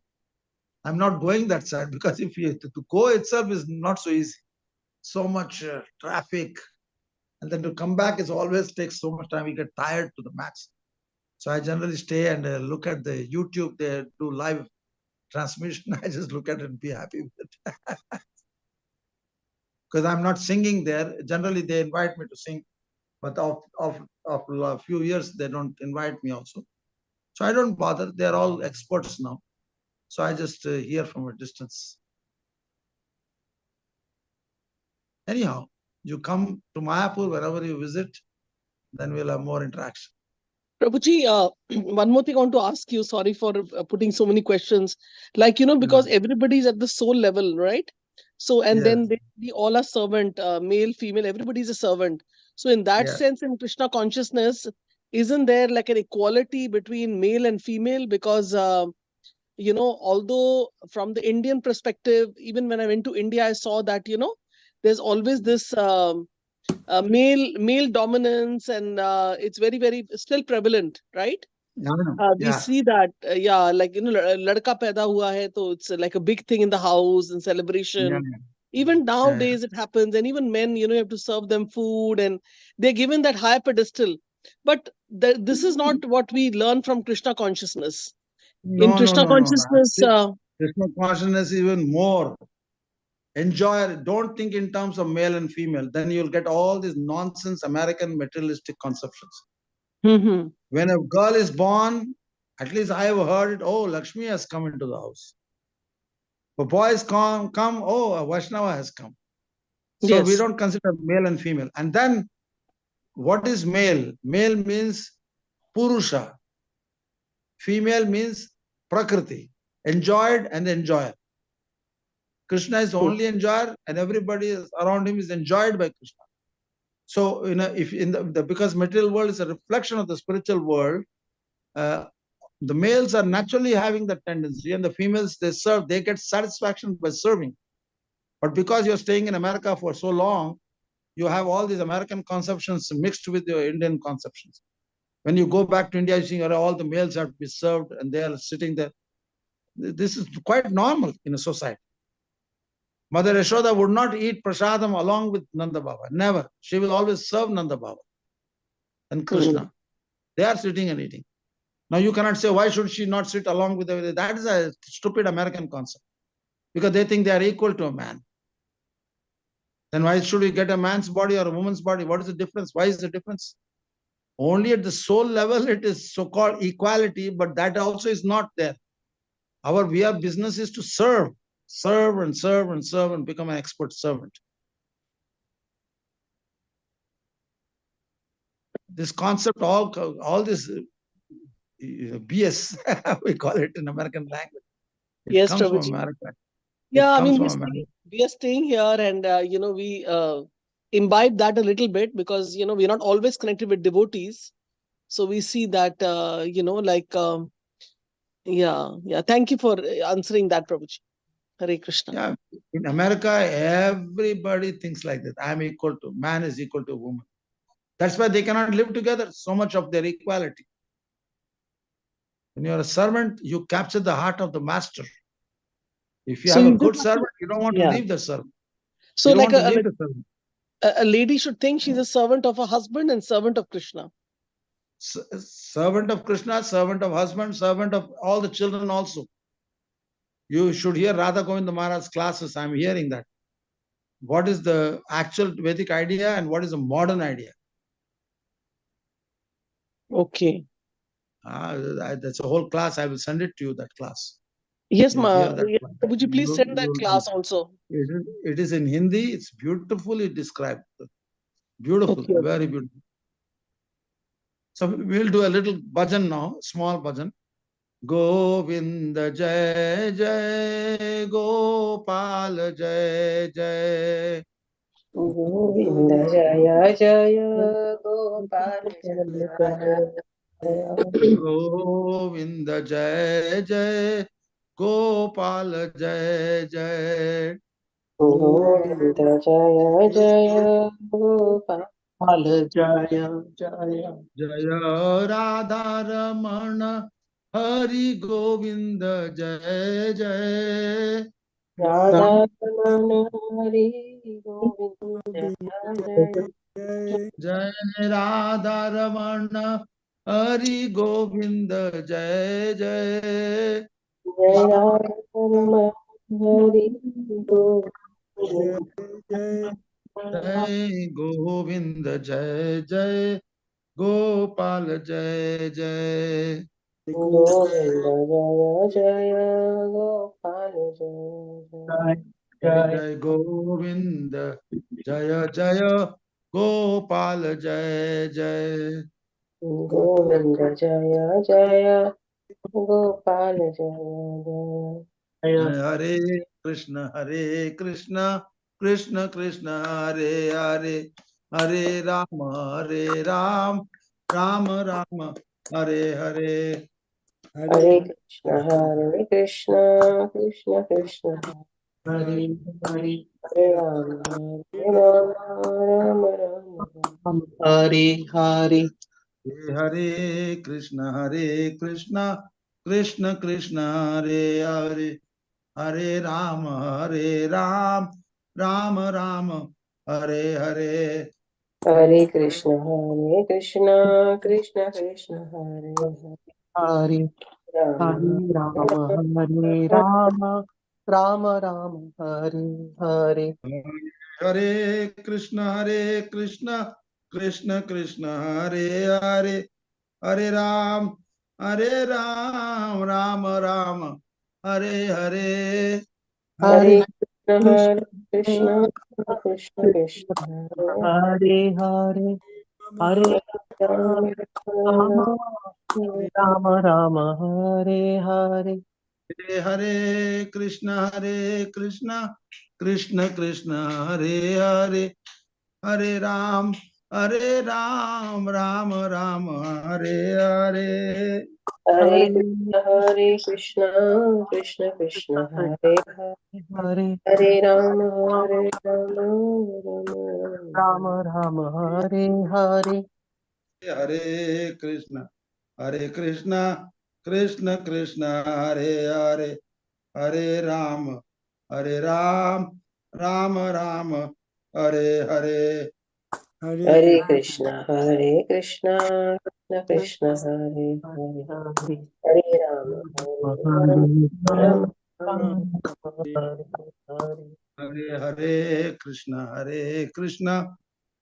I'm not going that side, because if you to go itself is not so easy. So much traffic, and then to come back is always takes so much time. We get tired to the max. So I generally stay and look at the YouTube. They do live transmission. I just look at it and be happy with it. Because I'm not singing there. Generally, they invite me to sing, but of a few years they don't invite me also. So I don't bother. They're all experts now. So I just hear from a distance. Anyhow, you come to Mayapur, wherever you visit, then we'll have more interaction. Prabhuji, one more thing I want to ask you. Sorry for putting so many questions. Like, because everybody's at the soul level, right? So, and then they all are servant, male, female, everybody's a servant. So in that sense, in Krishna consciousness, isn't there like an equality between male and female? Because, although from the Indian perspective, even when I went to India, I saw that, there's always this male dominance, and it's very, very still prevalent, right? We see that, like, ladka paida hua hai, so it's like a big thing in the house and celebration. Even nowadays it happens, and even men, you have to serve them food, and they're given that high pedestal. But this is not what we learn from Krishna consciousness. In No, no, Krishna no, no, no. consciousness, Krishna consciousness is even more. Enjoy it. Don't think in terms of male and female. Then you'll get all these nonsense American materialistic conceptions. mhm. When a girl is born, at least I have heard it, oh, Lakshmi has come into the house. But boys come, oh, a Vaishnava has come. So we Yes. don't consider male and female. And then what is male? Male means Purusha. Female means Prakriti. Enjoyed and enjoyer. Krishna is the only enjoyer, and everybody around him is enjoyed by Krishna. So, if in the because material world is a reflection of the spiritual world, the males are naturally having that tendency, and the females, they serve, they get satisfaction by serving. But because you're staying in America for so long, you have all these American conceptions mixed with your Indian conceptions. When you go back to India, you see all the males have to be served, and they are sitting there. This is quite normal in a society. Mother Yashoda would not eat prasadam along with Nanda Baba. Never. She will always serve Nanda Baba and Krishna. They are sitting and eating. Now you cannot say, why should she not sit along with them? That is a stupid American concept. Because they think they are equal to a man. Then why should we get a man's body or a woman's body? What is the difference? Why is the difference? Only at the soul level it is so-called equality, but that also is not there. Our business is to serve and serve and serve and become an expert servant. This concept, all this BS, we call it in American language. It Yes, comes from Prabhuji. America. Yeah, I mean, America. we are staying here, and we imbibe that a little bit because we're not always connected with devotees, so we see that yeah. Thank you for answering that, Prabhuji. Hare Krishna. Yeah, in America, everybody thinks like that. Man is equal to woman. That's why they cannot live together. So much of their equality. When you're a servant, you capture the heart of the master. If you So have a you good just have to, servant, you don't want to yeah. leave the servant. So You don't like want to leave the servant. a lady should think she's a servant of her husband and servant of Krishna. Servant of Krishna, servant of husband, servant of all the children also. You should hear Radha Govinda Maharaj's classes. I'm hearing that. What is the actual Vedic idea and what is the modern idea? Okay. That's a whole class. I will send it to you, that class. Yes, You'll hear that. would you please send that class also? It is in Hindi. It's beautifully described. Beautiful, Okay. very beautiful. So we'll do a little bhajan now, small bhajan. Govinda Jai Jai, Gopal Jai Jai. Govinda Jaya Jaya, Gopal Jaya Jaya. Govinda Jai Jai, Gopal Jai Jai. Govinda Jaya Jaya, Gopal Jaya Jaya Jaya Radha Ramana Hari Govinda Jai Jai. Radha Ramana Hari Govinda Jaya Jai Radha Ramana Hari Govinda Jai Jai. Jaya Radha Ramana Hari Govinda Jai Govinda Jai Jai, Gopal Jai Jai. Govinda Jaya Jaya, Gopal Jaya Jaya. Jai Govinda Jaya Jaya, Gopal Jai Jai. Govinda Jaya Jaya, Gopal Jaya Jaya. Hare Krishna, Krishna Krishna, Hare Hare, Hare Rama, Rama Rama, Hare Hare. Hare Krishna, Krishna Krishna, Hare Hare Hare Rama, Rama Rama. Hare Hare Hare Krishna, Krishna Krishna, Hare Hare, Hare Rama, Rama Rama, Hare Hare. Hare Krishna, Krishna Krishna, Hare Hare Hare, Hare Rama, Hare Rama, Rama Rama, Hare Hare. Hare Krishna, Krishna Krishna, Hare Hare, Hare Ram, Ram Rama, Hare Hare. Hare Krishna, Krishna, Krishna Krishna, Hare Hare, Hare Hare Rama, Hare. Rama Rama, Hare Hare. Hare Krishna, Krishna Krishna, Hare Hare, Hare Ram, Ram Rama, Hare Hare. Hare Krishna, Krishna Krishna, Hare Hare, Hare Hare Rama, Rama Rama Rama, Hare Hare. Hare Krishna, Krishna Krishna, Hare Hare, Hare Ram, Ram Rama, Hare Hare. Hare Krishna, Krishna Krishna, Hare Hare, Hare Rama, Rama Hare Hare Krishna,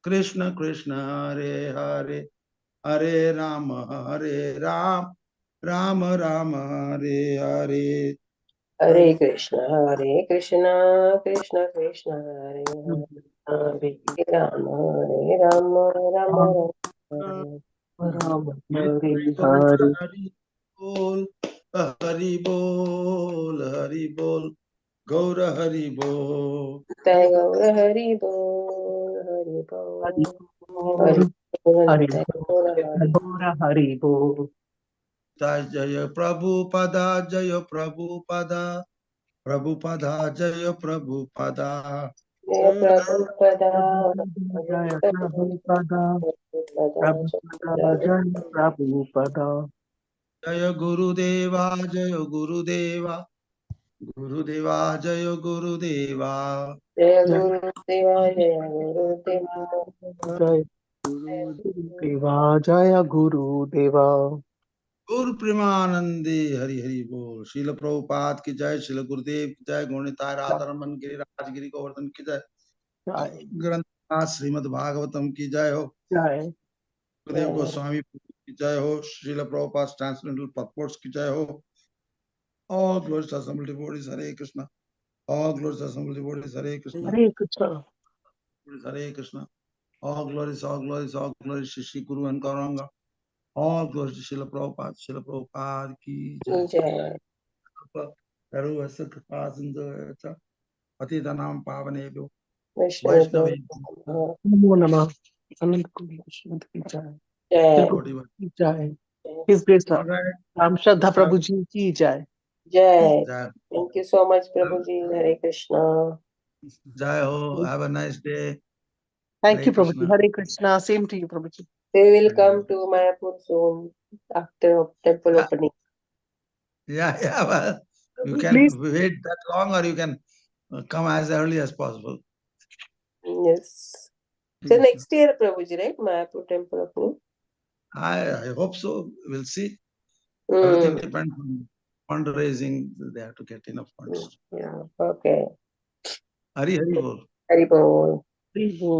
Krishna Krishna, Hare Hare, Hare Rama, Ram Rama, Hare Hare. Hare Krishna, Krishna Krishna, Hare Hare, Hare Rama, Rama Rama, Rama, Hare Hare. Hari Bol, Hari Bol, Hari Bol, Gaura Hari Bol. Jai Gaura Hari Bol, Hari Bol, Hari Bol, Hari Jai Gaura Hari. Bol, Hari Bol. Jaya Prabhupada, Jaya Prabhupada, Prabhupada, Jaya Prabhupada. Jai Prabhupada, Jaya Prabhupada, Prabhupada, Prabhupada, Jaya Prabhupada. Jaya Gurudeva, Jaya Gurudeva, Gurudeva, Jaya Gurudeva. Jai Guru Deva, Jai Guru Deva, Jaya Deva, Jaya Guru Deva. गुरु प्रेमानंदे हरि हरि बोल। शील प्रभुपाद की जय, शील गुरुदेव की जय, गौणिताय राधारमन गिरि राजगिरी गोवर्धन की जय, ग्रंथ श्रीमद् भागवतम की जय हो, Jai गुरुदेव गोस्वामी की जय हो, शील प्रभुपाद ट्रांसमेंटल पॉडकास्ट की जय हो। All glories to assembled devotees, Hare Krishna. All glories to assembled devotees, Hare Krishna. Hare Krishna. Hare Krishna. All glories, Shri Guru and Gauranga. All glories to Srila Prabhupada ki jai. Jai. Karu asa kripa sindhu patitanam pavanebhyo Vaishnava Vaishnavebhyo Namo Namah. Anand Kuri Krishna ki jai. Jai. Prabhu ki jai. His Grace All right. Ram Shraddha Prabhu ji ki jai. Jai. Jai. Thank you so much, Prabhuji. Hare Krishna. Jai ho. Have a nice day. Thank Hare you, Prabhuji. Krishna. Hare Krishna. Same to you, Prabhuji. We will come to Mayapur soon after temple opening. Yeah. Well, you can Please. wait that long or you can come as early as possible. Yes. So next year, Prabhuji, right? Mayapur temple opening. I hope so. We'll see. Everything depends on fundraising. They have to get enough funds. Yeah. Okay. Hari Hari Bol. Hari Bol. Hari Bol.